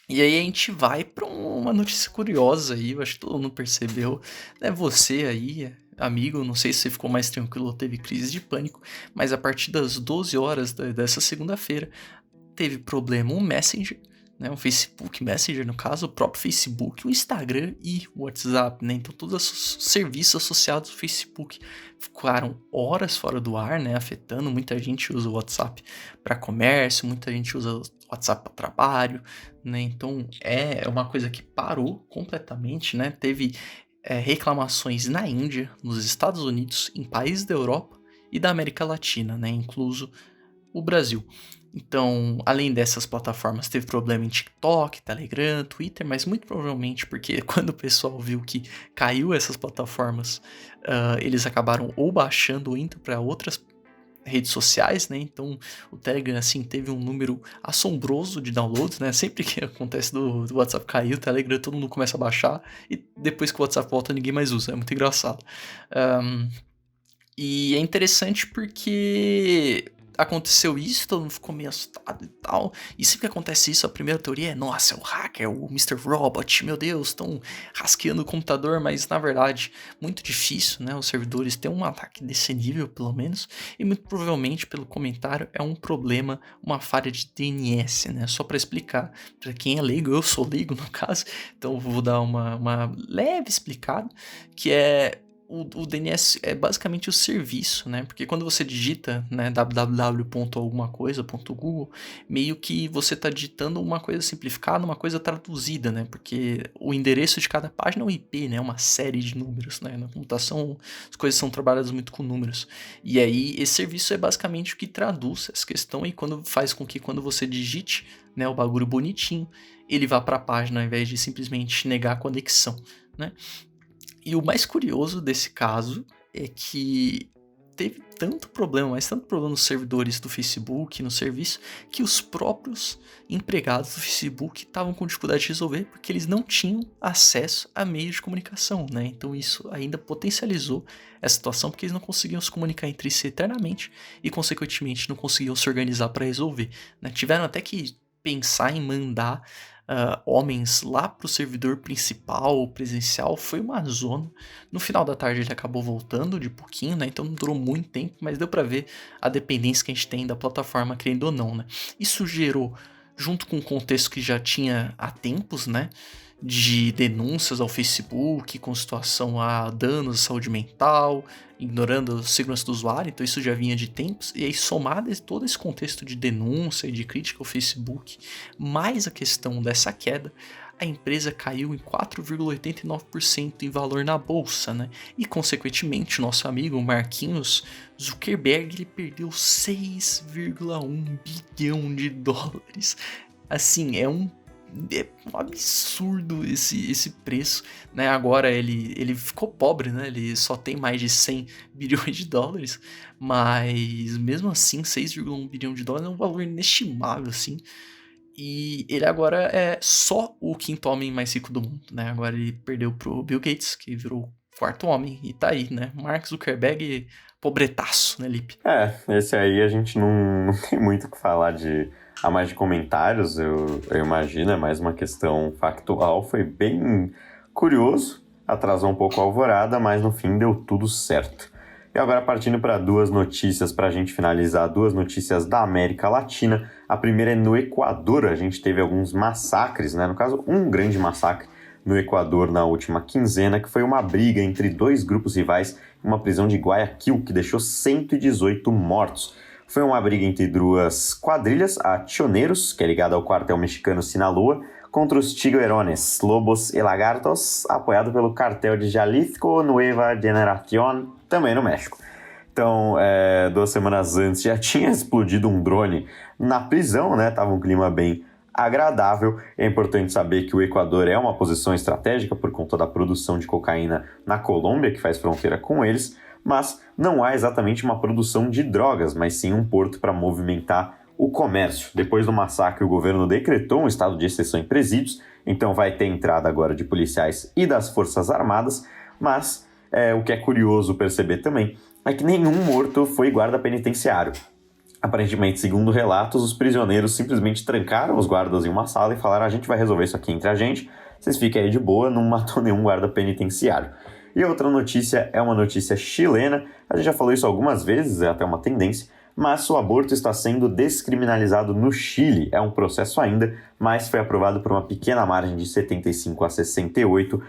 B: E aí a gente vai para uma notícia curiosa aí, eu acho que todo mundo percebeu, né? Você aí, amigo, não sei se você ficou mais tranquilo ou teve crise de pânico, mas a partir das 12 horas dessa segunda-feira, teve problema um Messenger, né, um Facebook Messenger, no caso, o próprio Facebook, o Instagram e o WhatsApp, né, então todos os serviços associados ao Facebook ficaram horas fora do ar, né, afetando, muita gente usa o WhatsApp para comércio, muita gente usa o WhatsApp para trabalho, né, então é uma coisa que parou completamente, né, teve reclamações na Índia, nos Estados Unidos, em países da Europa e da América Latina, né, incluso o Brasil. Então, além dessas plataformas, teve problema em TikTok, Telegram, Twitter, mas muito provavelmente porque quando o pessoal viu que caiu essas plataformas, eles acabaram ou baixando ou indo para outras redes sociais, né? Então, o Telegram, assim, teve um número assombroso de downloads, né? Sempre que acontece do WhatsApp cair, o Telegram todo mundo começa a baixar e depois que o WhatsApp volta, ninguém mais usa. É muito engraçado. E é interessante porque aconteceu isso, todo mundo ficou meio assustado e tal. E sempre que acontece isso, a primeira teoria é: nossa, é o hacker, o Mr. Robot, meu Deus, estão rasqueando o computador. Mas na verdade, muito difícil, né? Os servidores têm um ataque desse nível, pelo menos. E muito provavelmente, pelo comentário, é um problema, uma falha de DNS, né? Só para explicar, para quem é leigo, eu sou leigo no caso, então eu vou dar uma leve explicada, que é. O DNS é basicamente o serviço, né? Porque quando você digita, né, www.alguma-coisa.google, meio que você está digitando uma coisa simplificada, uma coisa traduzida, né? Porque o endereço de cada página é um IP, né? Uma série de números, né? Na computação, as coisas são trabalhadas muito com números. E aí, esse serviço é basicamente o que traduz essa questão e faz com que quando você digite, né, o bagulho bonitinho, ele vá para a página ao invés de simplesmente negar a conexão, né? E o mais curioso desse caso é que teve tanto problema, mas tanto problema nos servidores do Facebook, no serviço, que os próprios empregados do Facebook estavam com dificuldade de resolver porque eles não tinham acesso a meios de comunicação, né? Então isso ainda potencializou essa situação porque eles não conseguiam se comunicar entre si eternamente e, consequentemente, não conseguiam se organizar para resolver, né? Tiveram até que pensar em mandar homens lá pro servidor principal, presencial, foi uma zona. No final da tarde ele acabou voltando de pouquinho, né? Então não durou muito tempo, mas deu para ver a dependência que a gente tem da plataforma, querendo ou não, né? Isso gerou, junto com o contexto que já tinha há tempos, né? De denúncias ao Facebook com situação a danos à saúde mental, ignorando a segurança do usuário, então isso já vinha de tempos, e aí somado a todo esse contexto de denúncia e de crítica ao Facebook, mais a questão dessa queda, a empresa caiu em 4,89% em valor na bolsa, né? E consequentemente o nosso amigo Marquinhos Zuckerberg ele perdeu 6,1 bilhão de dólares. Assim, é um absurdo esse preço, né? Agora ele ficou pobre, né? Ele só tem mais de 100 bilhões de dólares, mas mesmo assim 6,1 bilhão de dólares é um valor inestimável, assim. E ele agora é só o quinto homem mais rico do mundo, né? Agora ele perdeu pro Bill Gates, que virou o quarto homem, e tá aí, né? Mark Zuckerberg, pobretaço, né, Lipe?
A: Esse aí a gente não tem muito o que falar a mais de comentários, eu imagino, é mais uma questão factual, foi bem curioso, atrasou um pouco a alvorada, mas no fim deu tudo certo. E agora partindo para duas notícias para a gente finalizar, duas notícias da América Latina. A primeira é no Equador, a gente teve alguns massacres, né? No caso, um grande massacre no Equador na última quinzena, que foi uma briga entre dois grupos rivais em uma prisão de Guayaquil, que deixou 118 mortos. Foi uma briga entre duas quadrilhas, a Choneros, que é ligada ao quartel mexicano Sinaloa, contra os Tiguerones, Lobos e Lagartos, apoiado pelo cartel de Jalisco Nueva Generación, também no México. Então, 2 semanas antes já tinha explodido um drone na prisão, né? Tava um clima bem agradável. É importante saber que o Equador é uma posição estratégica por conta da produção de cocaína na Colômbia, que faz fronteira com eles, mas não há exatamente uma produção de drogas, mas sim um porto para movimentar o comércio. Depois do massacre, o governo decretou um estado de exceção em presídios, então vai ter entrada agora de policiais e das Forças Armadas, mas o que é curioso perceber também é que nenhum morto foi guarda penitenciário. Aparentemente, segundo relatos, os prisioneiros simplesmente trancaram os guardas em uma sala e falaram: a gente vai resolver isso aqui entre a gente, vocês fiquem aí de boa, não matou nenhum guarda penitenciário. E outra notícia é uma notícia chilena, a gente já falou isso algumas vezes, é até uma tendência, mas o aborto está sendo descriminalizado no Chile. É um processo ainda, mas foi aprovado por uma pequena margem de 75 a 68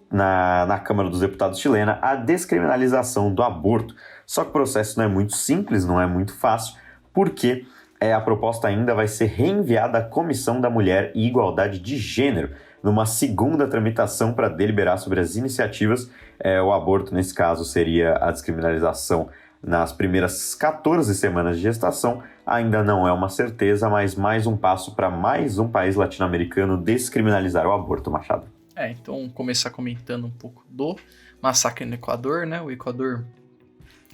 A: na Câmara dos Deputados chilena a descriminalização do aborto. Só que o processo não é muito simples, não é muito fácil, porque a proposta ainda vai ser reenviada à Comissão da Mulher e Igualdade de Gênero, numa segunda tramitação para deliberar sobre as iniciativas. O aborto, nesse caso, seria a descriminalização nas primeiras 14 semanas de gestação. Ainda não é uma certeza, mas mais um passo para mais um país latino-americano descriminalizar o aborto, Machado.
B: Então começar comentando um pouco do massacre no Equador, né? O Equador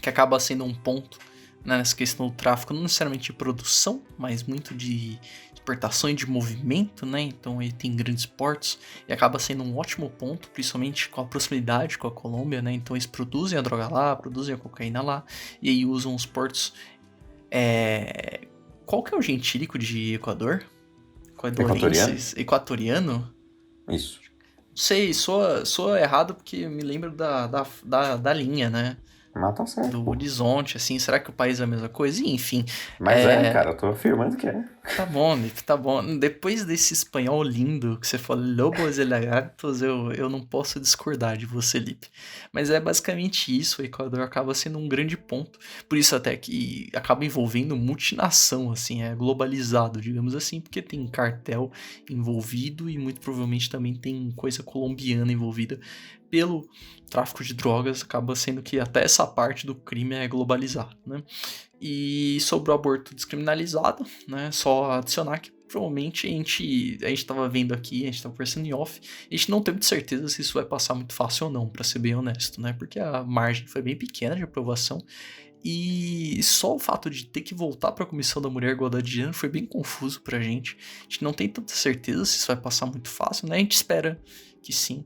B: que acaba sendo um ponto, né, nessa questão do tráfico, não necessariamente de produção, mas muito de exportação e de movimento, né? Então ele tem grandes portos e acaba sendo um ótimo ponto, principalmente com a proximidade com a Colômbia, né? Então eles produzem a droga lá, produzem a cocaína lá e aí usam os portos. Qual que é o gentílico de Equador? Equatoriano?
A: Isso.
B: Não sei, soa errado porque eu me lembro da linha, né?
A: Mas tá certo.
B: Do horizonte, assim, será que o país é a mesma coisa? E, enfim.
A: Mas cara, eu tô afirmando que é.
B: Tá bom, Nick, tá bom. Depois desse espanhol lindo que você falou, Lobos e Lagartos, eu não posso discordar de você, Lipe. Mas é basicamente isso, o Equador acaba sendo um grande ponto. Por isso até que acaba envolvendo multinação, assim, é globalizado, digamos assim, porque tem cartel envolvido e muito provavelmente também tem coisa colombiana envolvida. Pelo tráfico de drogas, acaba sendo que até essa parte do crime é globalizada, né? E sobre o aborto descriminalizado, né? Só adicionar que provavelmente a gente estava vendo aqui, a gente estava conversando em off, a gente não tem muita certeza se isso vai passar muito fácil ou não, para ser bem honesto, né? Porque a margem foi bem pequena de aprovação E só o fato de ter que voltar para a Comissão da Mulher e Igualdade de Gênero foi bem confuso pra gente. A gente não tem tanta certeza se isso vai passar muito fácil, né? A gente espera que sim.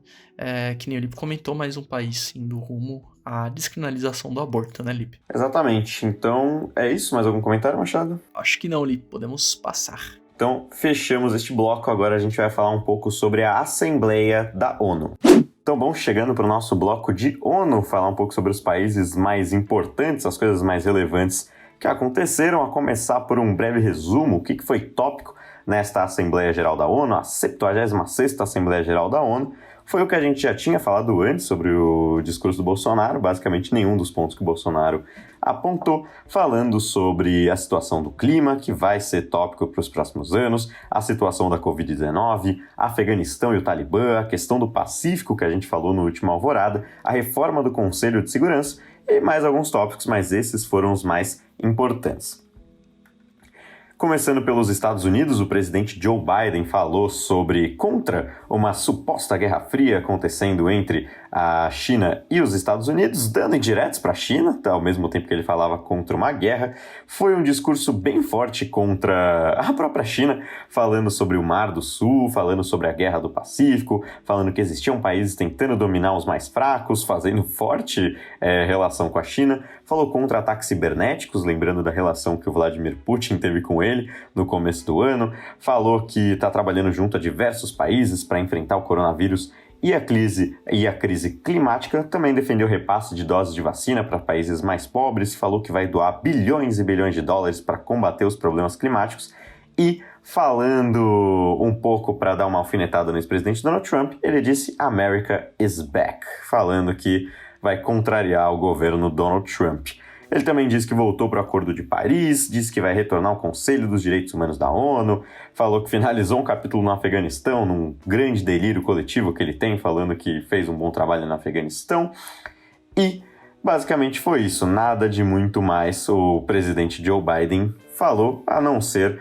B: Que nem o Lipe comentou, mais um país indo rumo à descriminalização do aborto, né, Lipe?
A: Exatamente. Então, é isso? Mais algum comentário, Machado?
B: Acho que não, Lipe. Podemos passar.
A: Então, fechamos este bloco. Agora a gente vai falar um pouco sobre a Assembleia da ONU. Então, bom, chegando para o nosso bloco de ONU, falar um pouco sobre os países mais importantes, as coisas mais relevantes que aconteceram, a começar por um breve resumo, o que foi tópico nesta Assembleia Geral da ONU, a 76ª Assembleia Geral da ONU. Foi o que a gente já tinha falado antes sobre o discurso do Bolsonaro, basicamente nenhum dos pontos que o Bolsonaro apontou, falando sobre a situação do clima, que vai ser tópico para os próximos anos, a situação da Covid-19, Afeganistão e o Talibã, a questão do Pacífico, que a gente falou no último Alvorada, a reforma do Conselho de Segurança e mais alguns tópicos, mas esses foram os mais importantes. Começando pelos Estados Unidos, o presidente Joe Biden falou contra uma suposta Guerra Fria acontecendo entre a China e os Estados Unidos, dando indiretas para a China, ao mesmo tempo que ele falava contra uma guerra. Foi um discurso bem forte contra a própria China, falando sobre o Mar do Sul, falando sobre a Guerra do Pacífico, falando que existiam países tentando dominar os mais fracos, fazendo forte relação com a China. Falou contra ataques cibernéticos, lembrando da relação que o Vladimir Putin teve com ele no começo do ano. Falou que está trabalhando junto a diversos países para enfrentar o coronavírus e a crise climática. Também defendeu repasse de doses de vacina para países mais pobres, falou que vai doar bilhões e bilhões de dólares para combater os problemas climáticos. E falando um pouco para dar uma alfinetada no ex-presidente Donald Trump, ele disse "America is back", falando que vai contrariar o governo Donald Trump. Ele também disse que voltou para o Acordo de Paris, disse que vai retornar ao Conselho dos Direitos Humanos da ONU, falou que finalizou um capítulo no Afeganistão, num grande delírio coletivo que ele tem, falando que fez um bom trabalho no Afeganistão. E basicamente foi isso, nada de muito mais o presidente Joe Biden falou, a não ser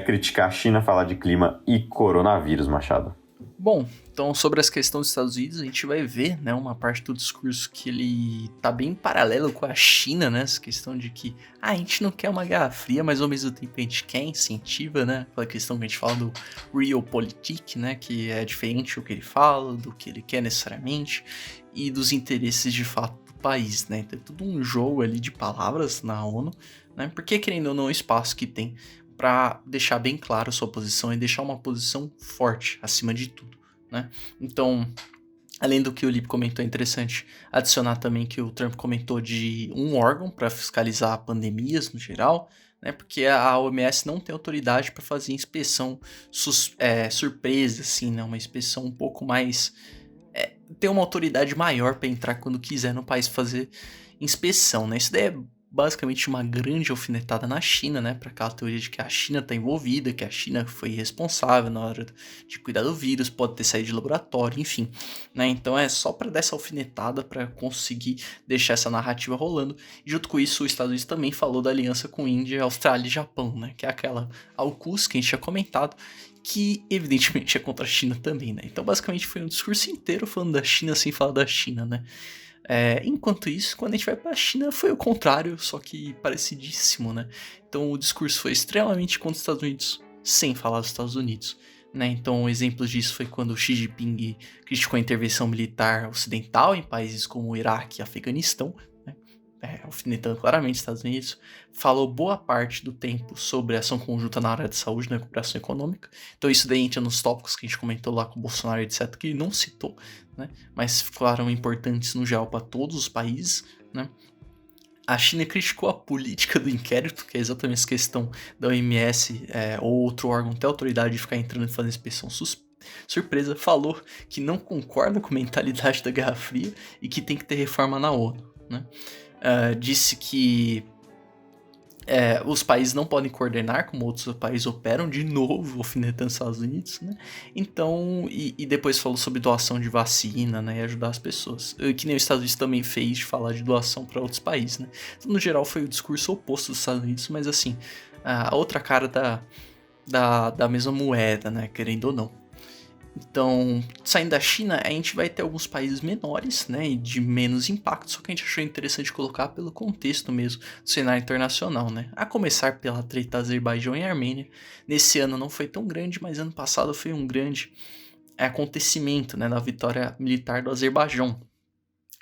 A: criticar a China, falar de clima e coronavírus, Machado.
B: Bom, então sobre as questões dos Estados Unidos, a gente vai ver, né, uma parte do discurso que ele tá bem paralelo com a China, né, essa questão de que a gente não quer uma guerra fria, mas ao mesmo tempo a gente quer, incentiva, né, aquela questão que a gente fala do realpolitik, né, que é diferente o que ele fala, do que ele quer necessariamente, e dos interesses de fato do país, né, então é tudo um jogo ali de palavras na ONU, né, porque querendo ou não o espaço que tem para deixar bem claro sua posição e deixar uma posição forte acima de tudo, né? Então, além do que o Lipe comentou, é interessante adicionar também que o Trump comentou de um órgão para fiscalizar pandemias no geral, né? Porque a OMS não tem autoridade para fazer inspeção surpresa, assim, né? Uma inspeção um pouco mais... tem uma autoridade maior para entrar quando quiser no país fazer inspeção, né? Isso daí é basicamente uma grande alfinetada na China, né, para aquela teoria de que a China está envolvida, que a China foi responsável na hora de cuidar do vírus, pode ter saído de laboratório, enfim, né, então é só para dar essa alfinetada para conseguir deixar essa narrativa rolando. E junto com isso, os Estados Unidos também falou da aliança com Índia, Austrália e Japão, né, que é aquela AUKUS que a gente tinha comentado, que evidentemente é contra a China também, né, então basicamente foi um discurso inteiro falando da China sem falar da China, né. Enquanto isso, quando a gente vai para a China, foi o contrário, só que parecidíssimo, né? Então o discurso foi extremamente contra os Estados Unidos, sem falar dos Estados Unidos, né? Então exemplos disso foi quando o Xi Jinping criticou a intervenção militar ocidental em países como o Iraque e Afeganistão, né? Alfinetando claramente os Estados Unidos, falou boa parte do tempo sobre a ação conjunta na área de saúde, na recuperação econômica. Então isso daí entra nos tópicos que a gente comentou lá com o Bolsonaro, etc., que ele não citou, né? Mas ficaram importantes no geral para todos os países, né? A China criticou a política do inquérito, que é exatamente essa questão da OMS ou outro órgão ter autoridade de ficar entrando e fazendo inspeção surpresa, falou que não concorda com a mentalidade da Guerra Fria e que tem que ter reforma na ONU, né? Disse que os países não podem coordenar como outros países operam, de novo alfinetando os Estados Unidos, né? Então, e depois falou sobre doação de vacina, né, e ajudar as pessoas, que nem os Estados Unidos também fez de falar de doação para outros países, né? Então, no geral foi o discurso oposto dos Estados Unidos, mas assim, a outra cara da mesma moeda, né, querendo ou não. Então, saindo da China, a gente vai ter alguns países menores, né, e de menos impacto, só que a gente achou interessante colocar pelo contexto mesmo do cenário internacional, né. A começar pela treta Azerbaijão e Armênia. Nesse ano não foi tão grande, mas ano passado foi um grande acontecimento, né, na vitória militar do Azerbaijão.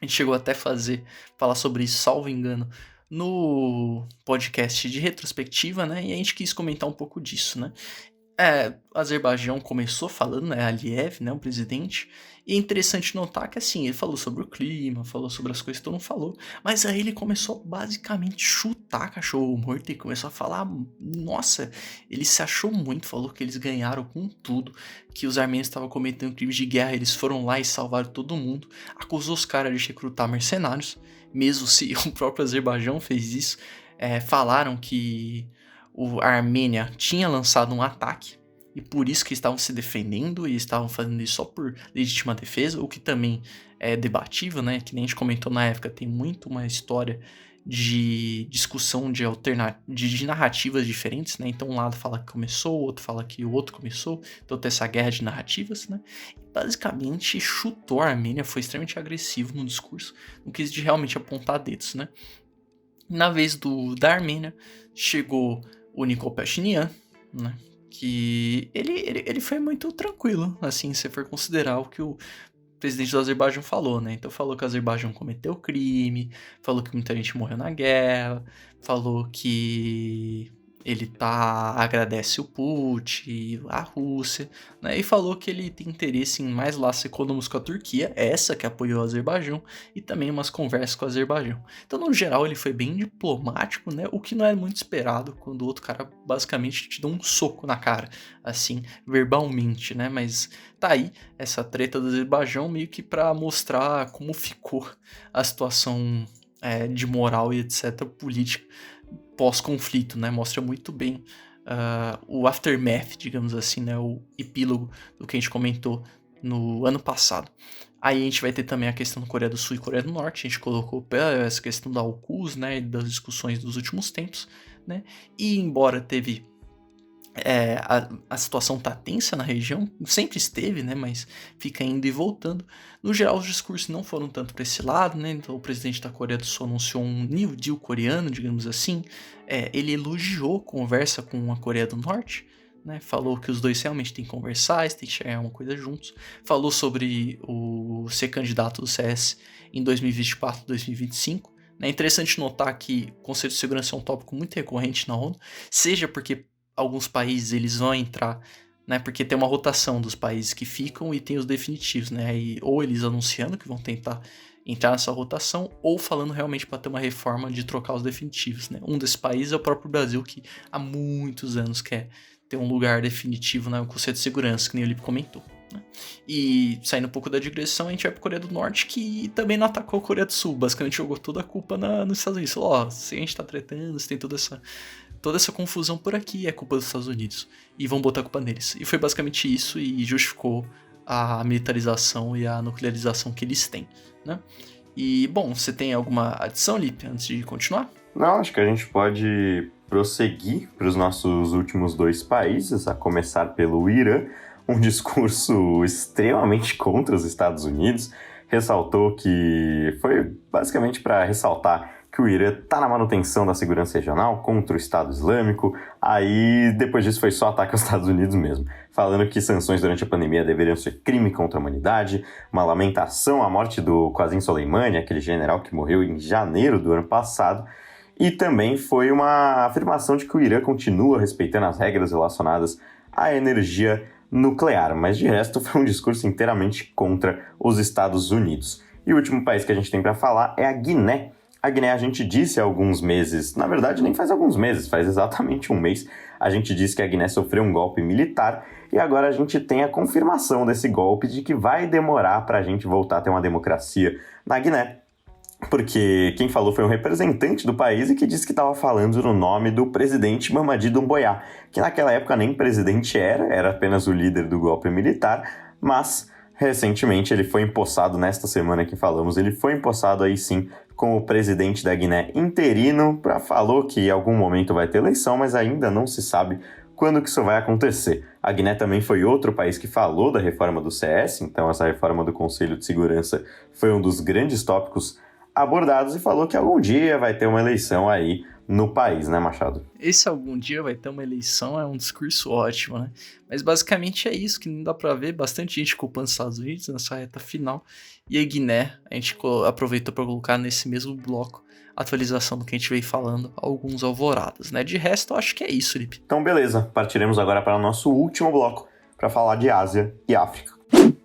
B: A gente chegou até falar sobre isso, salvo engano, no podcast de retrospectiva, né, e a gente quis comentar um pouco disso, né. O Azerbaijão começou falando, né, Aliyev, né, o presidente, e é interessante notar que, assim, ele falou sobre o clima, falou sobre as coisas que todo mundo falou, mas aí ele começou a basicamente chutar cachorro morto e começou a falar, nossa, ele se achou muito, falou que eles ganharam com tudo, que os armênios estavam cometendo crimes de guerra, eles foram lá e salvaram todo mundo, acusou os caras de recrutar mercenários, mesmo se o próprio Azerbaijão fez isso, falaram que a Armênia tinha lançado um ataque e por isso que estavam se defendendo e estavam fazendo isso só por legítima defesa, o que também é debatível, né? Que nem a gente comentou na época, tem muito uma história de discussão de narrativas diferentes, né? Então um lado fala que começou, o outro fala que o outro começou, então tem essa guerra de narrativas, né? E basicamente chutou a Armênia, foi extremamente agressivo no discurso, não quis de realmente apontar dedos, né? Na vez da Armênia, chegou o Nikol Pashinyan, né, que ele foi muito tranquilo, assim, se for considerar o que o presidente do Azerbaijão falou, né, então falou que o Azerbaijão cometeu crime, falou que muita gente morreu na guerra, falou que ele agradece o Putin, a Rússia, né, e falou que ele tem interesse em mais laços econômicos com a Turquia, essa que apoiou o Azerbaijão, e também umas conversas com o Azerbaijão. Então, no geral, ele foi bem diplomático, né, o que não é muito esperado quando o outro cara basicamente te dá um soco na cara, assim, verbalmente, né, mas tá aí essa treta do Azerbaijão meio que pra mostrar como ficou a situação de moral e etc, política, pós-conflito, né? Mostra muito bem o aftermath, digamos assim, né? O epílogo do que a gente comentou no ano passado. Aí a gente vai ter também a questão da Coreia do Sul e Coreia do Norte. A gente colocou essa questão da AUKUS, né? E das discussões dos últimos tempos, né? E embora teve a situação tá tensa na região, sempre esteve, né, mas fica indo e voltando. No geral, os discursos não foram tanto para esse lado, né, então o presidente da Coreia do Sul anunciou um New Deal coreano, digamos assim, ele elogiou conversa com a Coreia do Norte, né, falou que os dois realmente têm que conversar, eles têm que chegar a uma coisa juntos, falou sobre o ser candidato do CS em 2024, 2025, é interessante notar que o Conselho de Segurança é um tópico muito recorrente na ONU, seja porque alguns países eles vão entrar, né? Porque tem uma rotação dos países que ficam e tem os definitivos, né? E, ou eles anunciando que vão tentar entrar nessa rotação, ou falando realmente para ter uma reforma de trocar os definitivos, né? Um desses países é o próprio Brasil, que há muitos anos quer ter um lugar definitivo no Conselho de Segurança, que nem o Lipe comentou. Né? E saindo um pouco da digressão, a gente vai para a Coreia do Norte, que também não atacou a Coreia do Sul, basicamente jogou toda a culpa nos Estados Unidos. Falou, se a gente tá tretando, se tem toda essa confusão por aqui é culpa dos Estados Unidos. E vão botar a culpa neles. E foi basicamente isso e justificou a militarização e a nuclearização que eles têm, né? E, bom, você tem alguma adição, Lipe, antes de continuar?
A: Não, acho que a gente pode prosseguir para os nossos últimos dois países, a começar pelo Irã, um discurso extremamente contra os Estados Unidos, ressaltou que foi basicamente para ressaltar que o Irã está na manutenção da segurança regional contra o Estado Islâmico, aí depois disso foi só ataque aos Estados Unidos mesmo, falando que sanções durante a pandemia deveriam ser crime contra a humanidade, uma lamentação à morte do Qasem Soleimani, aquele general que morreu em janeiro do ano passado, e também foi uma afirmação de que o Irã continua respeitando as regras relacionadas à energia nuclear, mas de resto foi um discurso inteiramente contra os Estados Unidos. E o último país que a gente tem para falar é a Guiné. A Guiné, a gente disse há alguns meses, na verdade nem faz alguns meses, faz exatamente um mês, a gente disse que a Guiné sofreu um golpe militar e agora a gente tem a confirmação desse golpe de que vai demorar para a gente voltar a ter uma democracia na Guiné. Porque quem falou foi um representante do país e que disse que estava falando no nome do presidente Mamadi Doumbouya, que naquela época nem presidente era apenas o líder do golpe militar, mas recentemente ele foi empossado, nesta semana que falamos, ele foi empossado aí sim como presidente da Guiné interino, falou que em algum momento vai ter eleição, mas ainda não se sabe quando que isso vai acontecer. A Guiné também foi outro país que falou da reforma do CS, então essa reforma do Conselho de Segurança foi um dos grandes tópicos abordados e falou que algum dia vai ter uma eleição aí no país, né, Machado?
B: Esse algum dia vai ter uma eleição é um discurso ótimo, né? Mas basicamente é isso, que não dá pra ver bastante gente culpando os Estados Unidos nessa reta final. E a Guiné, a gente aproveitou para colocar nesse mesmo bloco a atualização do que a gente veio falando, alguns alvoradas, né? De resto, eu acho que é isso, Felipe.
A: Então, beleza. Partiremos agora para o nosso último bloco, para falar de Ásia e África.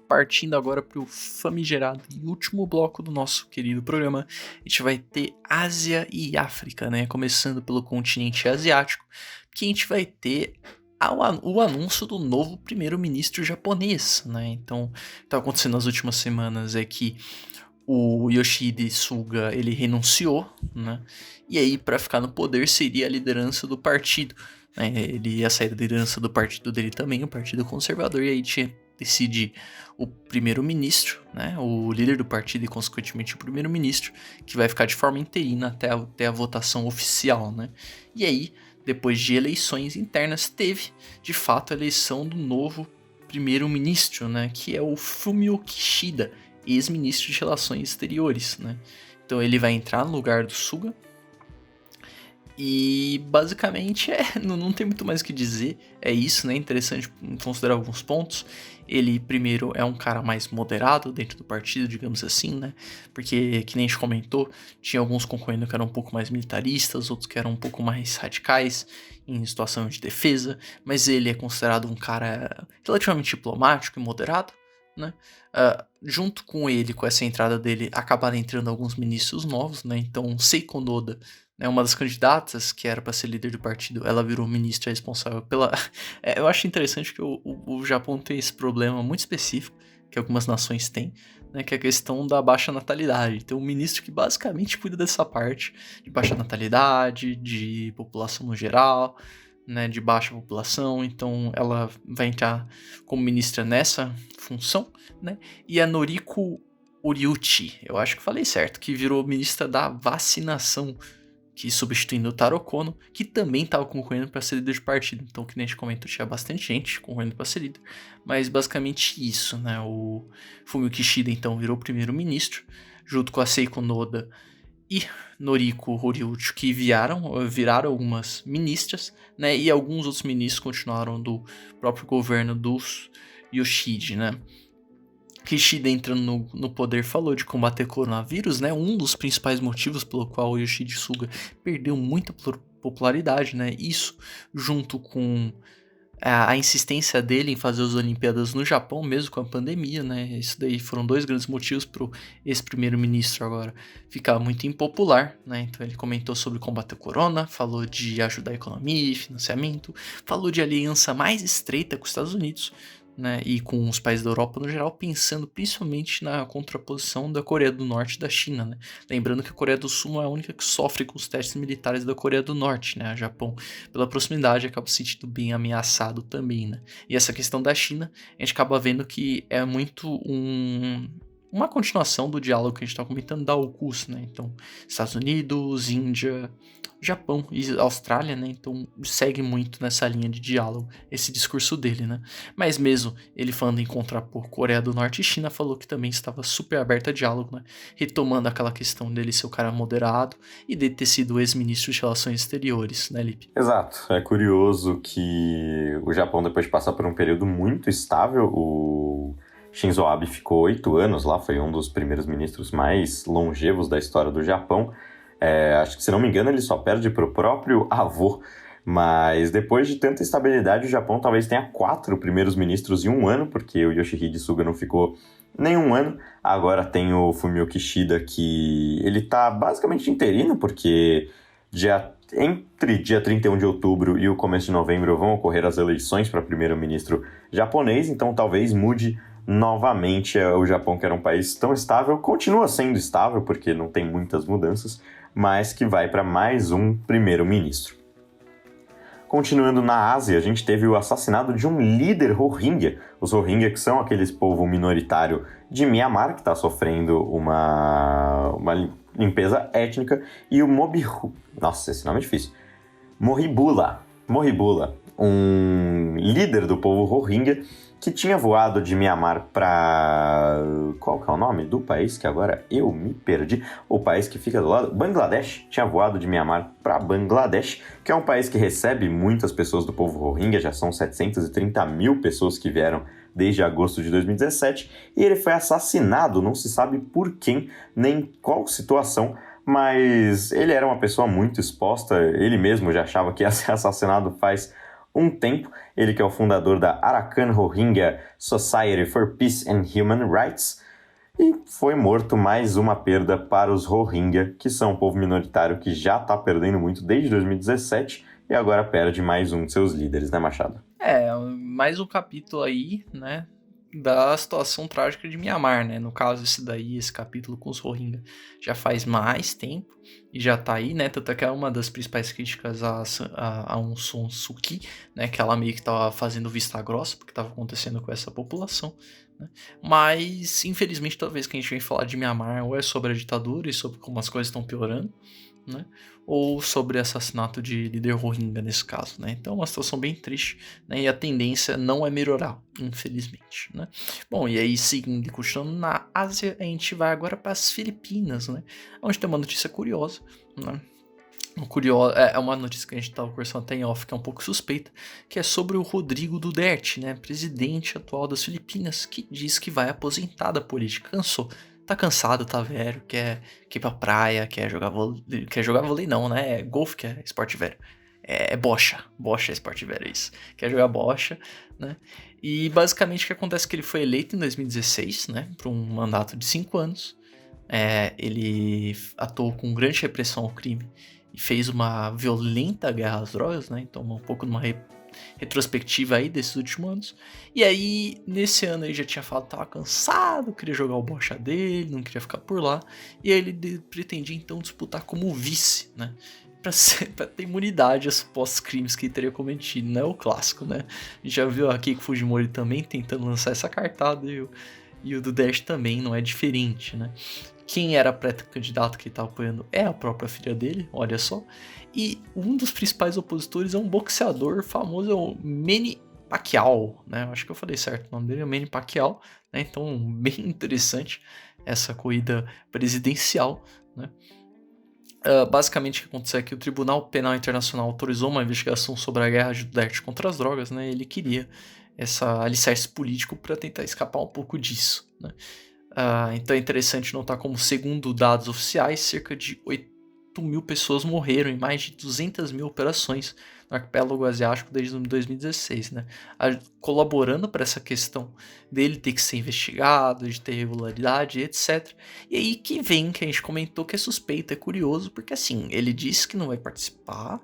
B: Partindo agora para o famigerado e último bloco do nosso querido programa, a gente vai ter Ásia e África, né? Começando pelo continente asiático, que a gente vai ter o anúncio do novo primeiro-ministro japonês, né? Então, o que está acontecendo nas últimas semanas é que o Yoshihide Suga, ele renunciou, né? E aí, para ficar no poder, seria a liderança do partido, né? Ele ia sair da liderança do partido dele também, o Partido Conservador, e aí decide o primeiro-ministro, né? O líder do partido e, consequentemente, o primeiro-ministro, que vai ficar de forma interina até a votação oficial, né? E aí, depois de eleições internas, teve, de fato, a eleição do novo primeiro-ministro, né? Que é o Fumio Kishida, ex-ministro de Relações Exteriores, né? Então ele vai entrar no lugar do Suga. E basicamente não tem muito mais o que dizer. É isso, né? Interessante considerar alguns pontos. Ele, primeiro, é um cara mais moderado dentro do partido, digamos assim, né? Porque, que nem a gente comentou, tinha alguns concorrendo que eram um pouco mais militaristas, outros que eram um pouco mais radicais em situação de defesa. Mas ele é considerado um cara relativamente diplomático e moderado, né? Junto com ele, com essa entrada dele, acabaram entrando alguns ministros novos, né? Então, Seiko Noda, né, uma das candidatas que era para ser líder do partido, ela virou ministra responsável pela... eu acho interessante que o Japão tem esse problema muito específico, que algumas nações têm, né? Que é a questão da baixa natalidade. Tem um ministro que basicamente cuida dessa parte de baixa natalidade, de população no geral, né, de baixa população, então ela vai entrar como ministra nessa função, né? E a Noriko Uriuchi, eu acho que falei certo, que virou ministra da vacinação, que substituindo o Taro Kono, que também estava concorrendo para ser líder de partido. Então, que nem a gente comentou, tinha bastante gente concorrendo para ser líder, mas basicamente isso, né? O Fumio Kishida então virou primeiro-ministro, junto com a Seiko Noda e Noriko Horiuchi, que viraram algumas ministras, né? E alguns outros ministros continuaram do próprio governo dos Yoshihide, né? Kishida entrando no poder falou de combater coronavírus, né? Um dos principais motivos pelo qual o Yoshihide Suga perdeu muita popularidade, né? Isso junto com a insistência dele em fazer as Olimpíadas no Japão, mesmo com a pandemia, né? Isso daí foram dois grandes motivos para esse primeiro-ministro agora ficar muito impopular, né? Então ele comentou sobre combater o corona, falou de ajudar a economia e financiamento, falou de aliança mais estreita com os Estados Unidos, né, e com os países da Europa no geral, pensando principalmente na contraposição da Coreia do Norte e da China, né? Lembrando que a Coreia do Sul não é a única que sofre com os testes militares da Coreia do Norte, né? O Japão, pela proximidade, acaba se sentindo bem ameaçado também, né? E essa questão da China, a gente acaba vendo que é muito uma continuação do diálogo que a gente está comentando da AUKUS, né? Então, Estados Unidos, Índia, Japão e Austrália, né? Então, segue muito nessa linha de diálogo, esse discurso dele, né? Mas mesmo ele falando em contrapor Coreia do Norte e China, falou que também estava super aberto a diálogo, né? Retomando aquela questão dele ser o cara moderado e de ter sido ex-ministro de Relações Exteriores, né, Lipe?
A: Exato. É curioso que o Japão, depois de passar por um período muito estável, o Shinzo Abe ficou 8 anos lá, foi um dos primeiros ministros mais longevos da história do Japão. Acho que, se não me engano, ele só perde para o próprio avô. Mas depois de tanta estabilidade, o Japão talvez tenha 4 primeiros ministros em um ano, porque o Yoshihide Suga não ficou nem um ano. Agora tem o Fumio Kishida, que ele tá basicamente interino, porque entre dia 31 de outubro e o começo de novembro vão ocorrer as eleições para primeiro-ministro japonês, então talvez mude novamente. O Japão, que era um país tão estável, continua sendo estável, porque não tem muitas mudanças, mas que vai para mais um primeiro-ministro. Continuando na Ásia, a gente teve o assassinato de um líder Rohingya. Os Rohingya, que são aqueles povo minoritário de Myanmar, que está sofrendo uma limpeza étnica, e o Nossa, esse nome é difícil. Moribula, um líder do povo Rohingya que tinha voado de Mianmar para... Qual que é o nome do país que agora eu me perdi? O país que fica do lado... Bangladesh. Tinha voado de Mianmar para Bangladesh, que é um país que recebe muitas pessoas do povo Rohingya, já são 730 mil pessoas que vieram desde agosto de 2017, e ele foi assassinado, não se sabe por quem, nem qual situação, mas ele era uma pessoa muito exposta, ele mesmo já achava que ia ser assassinado faz um tempo, ele que é o fundador da Arakan Rohingya Society for Peace and Human Rights, e foi morto. Mais uma perda para os Rohingya, que são um povo minoritário que já está perdendo muito desde 2017 e agora perde mais um de seus líderes, né, Machado?
B: Mais um capítulo aí, né, da situação trágica de Mianmar, né? No caso, esse capítulo com os Rohingya já faz mais tempo e já tá aí, né? Tanto é que é uma das principais críticas a Aung San Suu Kyi, né? Que ela meio que tava fazendo vista grossa porque tava acontecendo com essa população, né? Mas, infelizmente, toda vez que a gente vem falar de Mianmar, ou é sobre a ditadura e sobre como as coisas estão piorando, né? Ou sobre assassinato de líder Rohingya nesse caso, né? Então é uma situação bem triste, né? E a tendência não é melhorar, infelizmente, né? Bom, e aí seguindo e continuando na Ásia, a gente vai agora para as Filipinas, né? Onde tem uma notícia curiosa, né? É uma notícia que a gente estava conversando até em off, que é um pouco suspeita, que é sobre o Rodrigo Duterte, né? Presidente atual das Filipinas, que diz que vai aposentar da política, cansou. Tá cansado, tá velho, quer ir pra praia, quer jogar vôlei não, né? É golfe que é esporte velho. É bocha é esporte velho, é isso. Quer jogar bocha, né? E basicamente o que acontece é que ele foi eleito em 2016, né? Por um mandato de 5 anos. Ele atuou com grande repressão ao crime e fez uma violenta guerra às drogas, né? Então um pouco numa retrospectiva aí desses últimos anos. E aí, nesse ano ele já tinha falado que tava cansado, queria jogar o bocha dele, não queria ficar por lá. E aí ele pretendia então disputar como vice, né? Pra ter imunidade aos supostos crimes que ele teria cometido, né? O clássico, né? A gente já viu a Keiko Fujimori também tentando lançar essa cartada e o Duterte também não é diferente, né? Quem era pré-candidato que ele tá apoiando é a própria filha dele, olha só. E um dos principais opositores é um boxeador famoso, é o Manny Pacquiao, né? Acho que eu falei certo o nome dele, é Manny Pacquiao, né? Então, bem interessante essa corrida presidencial, né? Basicamente o que aconteceu é que o Tribunal Penal Internacional autorizou uma investigação sobre a guerra de Duterte contra as drogas, né? Ele queria essa alicerce político para tentar escapar um pouco disso, né? Então é interessante notar como, segundo dados oficiais, cerca de 8.000 pessoas morreram em mais de 200 mil operações no arquipélago asiático desde 2016, né? Colaborando para essa questão dele ter que ser investigado, de ter irregularidade, etc. E aí que vem, que a gente comentou que é suspeito, é curioso, porque assim, ele disse que não vai participar,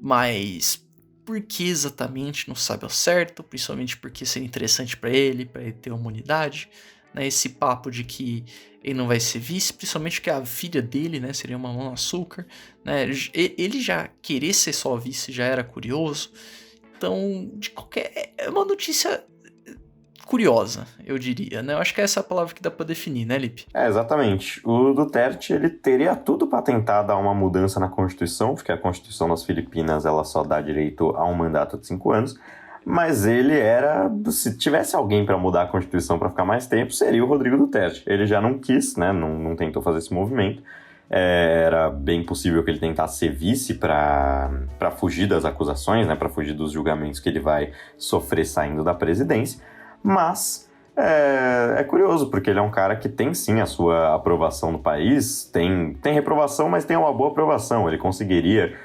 B: mas por que exatamente não sabe ao certo, principalmente porque seria interessante para ele ter uma imunidade, né? Esse papo de que ele não vai ser vice, principalmente que a filha dele, né, seria uma mão no açúcar, né? Ele já querer ser só vice já era curioso. Então, é uma notícia curiosa, eu diria, né? Eu acho que essa é a palavra que dá pra definir, né, Lipe?
A: Exatamente. O Duterte, ele teria tudo para tentar dar uma mudança na Constituição, porque a Constituição das Filipinas, ela só dá direito a um mandato de 5 anos, mas ele era... Se tivesse alguém para mudar a Constituição para ficar mais tempo, seria o Rodrigo Duterte. Ele já não quis, né? Não tentou fazer esse movimento. Era bem possível que ele tentasse ser vice para fugir das acusações, né? Para fugir dos julgamentos que ele vai sofrer saindo da presidência. Mas é curioso, porque ele é um cara que tem sim a sua aprovação no país, tem reprovação, mas tem uma boa aprovação. Ele conseguiria,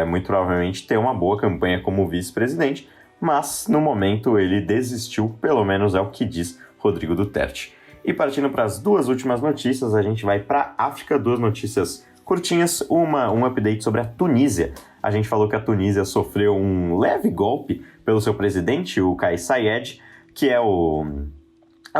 A: muito provavelmente, ter uma boa campanha como vice-presidente, mas no momento ele desistiu, pelo menos é o que diz Rodrigo Duterte. E partindo para as 2 últimas notícias, a gente vai para a África, 2 notícias curtinhas, um update sobre a Tunísia. A gente falou que a Tunísia sofreu um leve golpe pelo seu presidente, o Kais Saied, que é o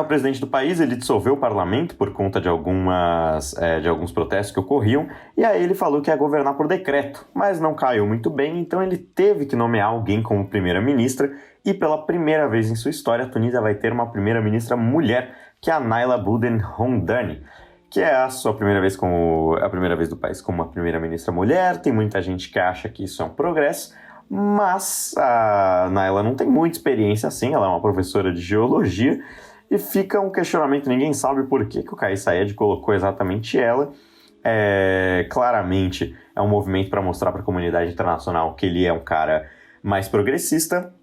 A: presidente do país. Ele dissolveu o parlamento por conta de alguns protestos que ocorriam, e aí ele falou que ia governar por decreto, mas não caiu muito bem, então ele teve que nomear alguém como primeira-ministra, e pela primeira vez em sua história, a Tunísia vai ter uma primeira-ministra mulher, que é a Naila Bouden Hamdani, que é a primeira vez do país como uma primeira-ministra mulher. Tem muita gente que acha que isso é um progresso, mas a Naila não tem muita experiência assim, ela é uma professora de geologia, e fica um questionamento, ninguém sabe por que o Kais Saied colocou exatamente ela. Claramente é um movimento para mostrar para a comunidade internacional que ele é um cara mais progressista,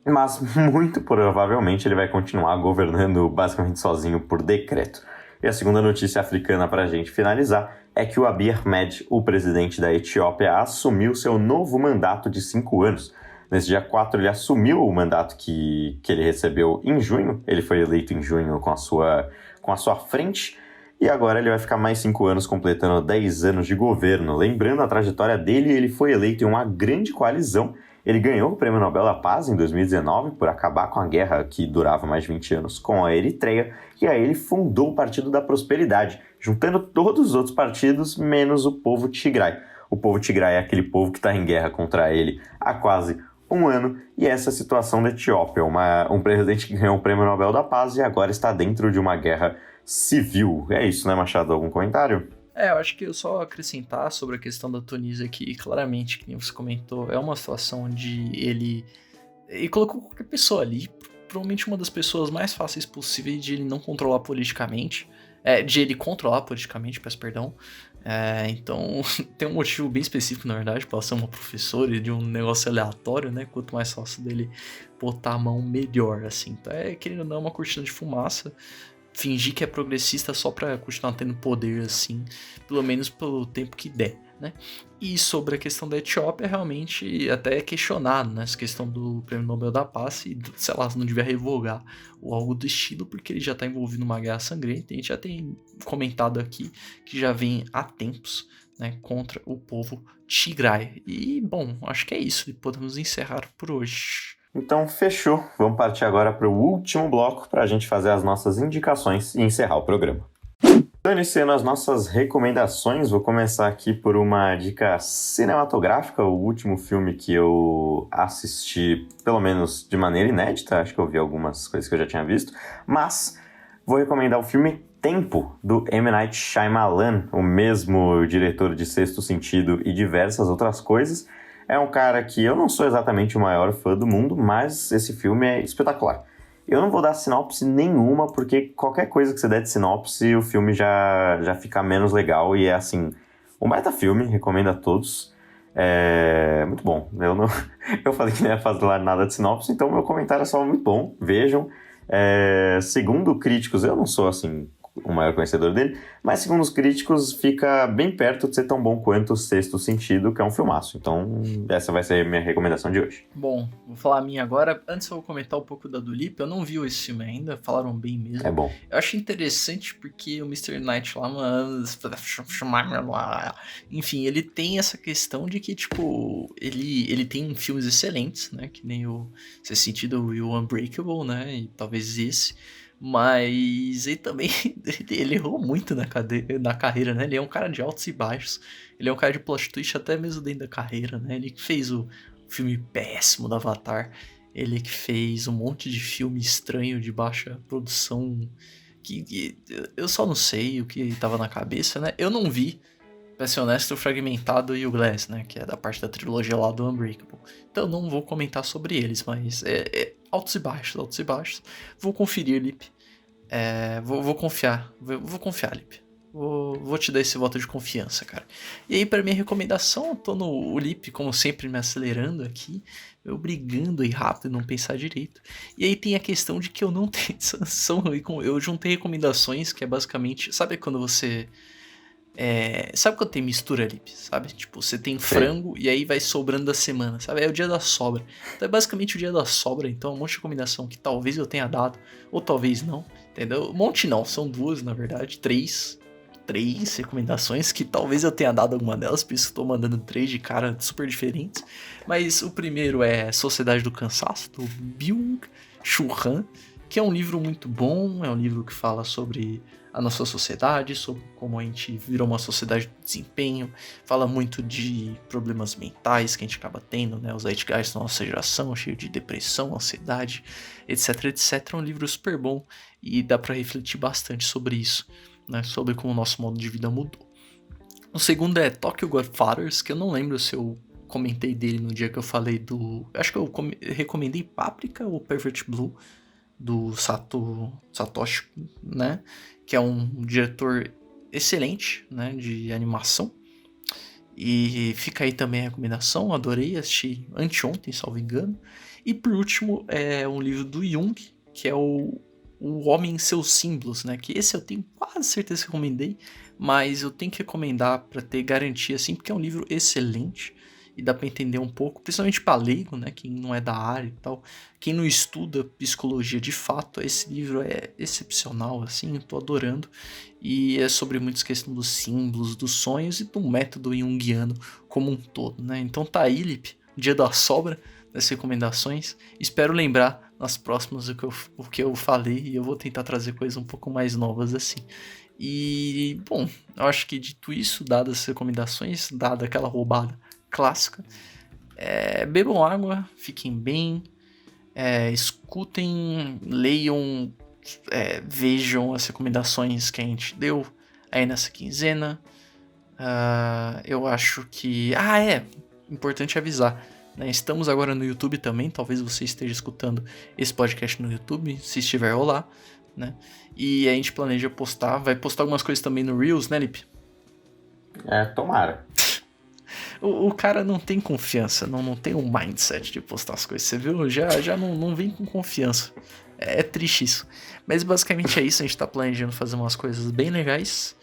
A: mas muito provavelmente ele vai continuar governando basicamente sozinho por decreto. E a segunda notícia africana para a gente finalizar é que o Abiy Ahmed, o presidente da Etiópia, assumiu seu novo mandato de 5 anos. Nesse dia 4 ele assumiu o mandato que ele recebeu em junho, ele foi eleito em junho com a sua frente, e agora ele vai ficar mais 5 anos, completando 10 anos de governo. Lembrando a trajetória dele, ele foi eleito em uma grande coalizão. Ele ganhou o Prêmio Nobel da Paz em 2019 por acabar com a guerra que durava mais de 20 anos com a Eritreia, e aí ele fundou o Partido da Prosperidade, juntando todos os outros partidos, menos o povo Tigray. O povo Tigray é aquele povo que está em guerra contra ele há quase um ano, e essa é a situação da Etiópia, um presidente que ganhou o Prêmio Nobel da Paz e agora está dentro de uma guerra civil. É isso, né, Machado? Algum comentário?
B: Eu acho que eu só acrescentar sobre a questão da Tunísia que claramente, que você comentou, é uma situação onde ele colocou qualquer pessoa ali, provavelmente uma das pessoas mais fáceis possíveis de ele não controlar politicamente, de ele controlar politicamente, peço perdão. Então tem um motivo bem específico, na verdade, para ser uma professora e de um negócio aleatório, né? Quanto mais fácil dele botar a mão, melhor, assim. Então querendo ou não, uma cortina de fumaça, fingir que é progressista só pra continuar tendo poder, assim, pelo menos pelo tempo que der, né? E sobre a questão da Etiópia, realmente até é questionado, né? Essa questão do Prêmio Nobel da Paz e, sei lá, não devia revogar ou algo do estilo, porque ele já tá envolvido numa guerra sangrenta. A gente já tem comentado aqui que já vem há tempos, né, contra o povo Tigray. E, bom, acho que é isso. E podemos encerrar por hoje.
A: Então, fechou. Vamos partir agora para o último bloco para a gente fazer as nossas indicações e encerrar o programa. Então, iniciando as nossas recomendações, vou começar aqui por uma dica cinematográfica, o último filme que eu assisti, pelo menos de maneira inédita, acho que eu vi algumas coisas que eu já tinha visto, mas vou recomendar o filme Tempo, do M. Night Shyamalan, o mesmo diretor de Sexto Sentido e diversas outras coisas. É um cara que eu não sou exatamente o maior fã do mundo, mas esse filme é espetacular. Eu não vou dar sinopse nenhuma, porque qualquer coisa que você der de sinopse, o filme já fica menos legal. E é assim, um baita filme, recomendo a todos. É muito bom. Eu falei que não ia falar nada de sinopse, então meu comentário é só muito bom. Vejam. Segundo críticos, eu não sou assim o maior conhecedor dele, mas segundo os críticos fica bem perto de ser tão bom quanto o Sexto Sentido, que é um filmaço. Então essa vai ser a minha recomendação de hoje.
B: Bom, vou falar a minha agora. Antes eu vou comentar um pouco da Dua Lipa. Eu não vi esse filme ainda, falaram bem mesmo.
A: É bom.
B: Eu acho interessante porque o Mr. Night lá, mano, enfim, ele tem essa questão de que, tipo, ele tem filmes excelentes, né, que nem o Sexto Sentido e o Unbreakable, né, e talvez esse. Mas ele também ele errou muito na carreira, né? Ele é um cara de altos e baixos. Ele é um cara de plot twist até mesmo dentro da carreira, né? Ele que fez o filme péssimo do Avatar. Ele que fez um monte de filme estranho de baixa produção. Que eu só não sei o que tava na cabeça, né? Eu não vi, pra ser honesto, o Fragmentado e o Glass, né? Que é da parte da trilogia lá do Unbreakable. Então não vou comentar sobre eles, mas altos e baixos, altos e baixos. Vou conferir, Lipe. Vou confiar. Vou confiar, Lipe. Vou te dar esse voto de confiança, cara. E aí, pra minha recomendação, eu tô no Lipe, como sempre, me acelerando aqui. Eu brigando aí rápido, não pensar direito. E aí tem a questão de que eu não tenho... Eu juntei recomendações, que é basicamente... Sabe quando você... sabe quando tem mistura, Lipe, sabe? Tipo, você tem frango e aí vai sobrando da semana, sabe? É o dia da sobra. Então é basicamente o dia da sobra, então um monte de combinação que talvez eu tenha dado, ou talvez não, entendeu? Um monte não, são duas, na verdade, três recomendações que talvez eu tenha dado alguma delas, por isso que eu tô mandando 3 de cara super diferentes. Mas o primeiro é Sociedade do Cansaço, do Byung-Chul Han, que é um livro muito bom, é um livro que fala sobre a nossa sociedade, sobre como a gente virou uma sociedade de desempenho, fala muito de problemas mentais que a gente acaba tendo, né, os zeitgeist da nossa geração, cheio de depressão, ansiedade, etc, etc. É um livro super bom e dá pra refletir bastante sobre isso, né, sobre como o nosso modo de vida mudou. O segundo é Tokyo Godfathers, que eu não lembro se eu comentei dele no dia que eu falei do... Acho que eu recomendei Paprika ou Perfect Blue, do Satoshi, né? Que é um diretor excelente, né? De animação. E fica aí também a recomendação, adorei, assisti anteontem, salvo engano. E por último, é um livro do Jung, que é o Homem e Seus Símbolos, né? Que esse eu tenho quase certeza que recomendei, mas eu tenho que recomendar para ter garantia, assim, porque é um livro excelente e dá para entender um pouco, principalmente para leigo, né? Quem não é da área e tal, quem não estuda psicologia de fato, esse livro é excepcional, assim, eu tô adorando. E é sobre muitas questões dos símbolos, dos sonhos e do método junguiano como um todo, né? Então tá aí, Lipe, dia da sobra das recomendações. Espero lembrar nas próximas o que eu falei e eu vou tentar trazer coisas um pouco mais novas assim. E, bom, eu acho que dito isso, dadas as recomendações, dada aquela roubada clássica, bebam água, fiquem bem, escutem, leiam, vejam as recomendações que a gente deu aí nessa quinzena. Eu acho que... importante avisar, né? Estamos agora no YouTube também, talvez você esteja escutando esse podcast no YouTube, se estiver lá, né? E a gente planeja vai postar algumas coisas também no Reels, né, Lipe?
A: Tomara.
B: O cara não tem confiança, não tem um mindset de postar as coisas, você viu? Já não vem com confiança. É triste isso. Mas basicamente é isso, a gente tá planejando fazer umas coisas bem legais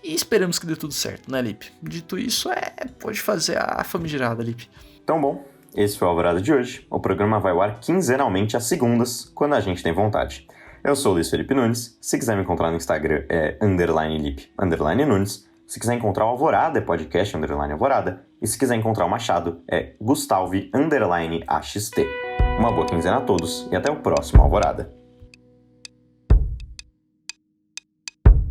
B: e esperamos que dê tudo certo, né, Lipe? Dito isso, pode fazer a famigerada, Lipe.
A: Então, bom, esse foi o Alvorada de hoje. O programa vai ao ar quinzenalmente às segundas, quando a gente tem vontade. Eu sou o Luiz Felipe Nunes. Se quiser me encontrar no Instagram é _Lip_Nunes. Se quiser encontrar o Alvorada é podcast _Alvorada. E se quiser encontrar o Machado é Gustalvi_AXT. Uma boa quinzena a todos e até o próximo Alvorada.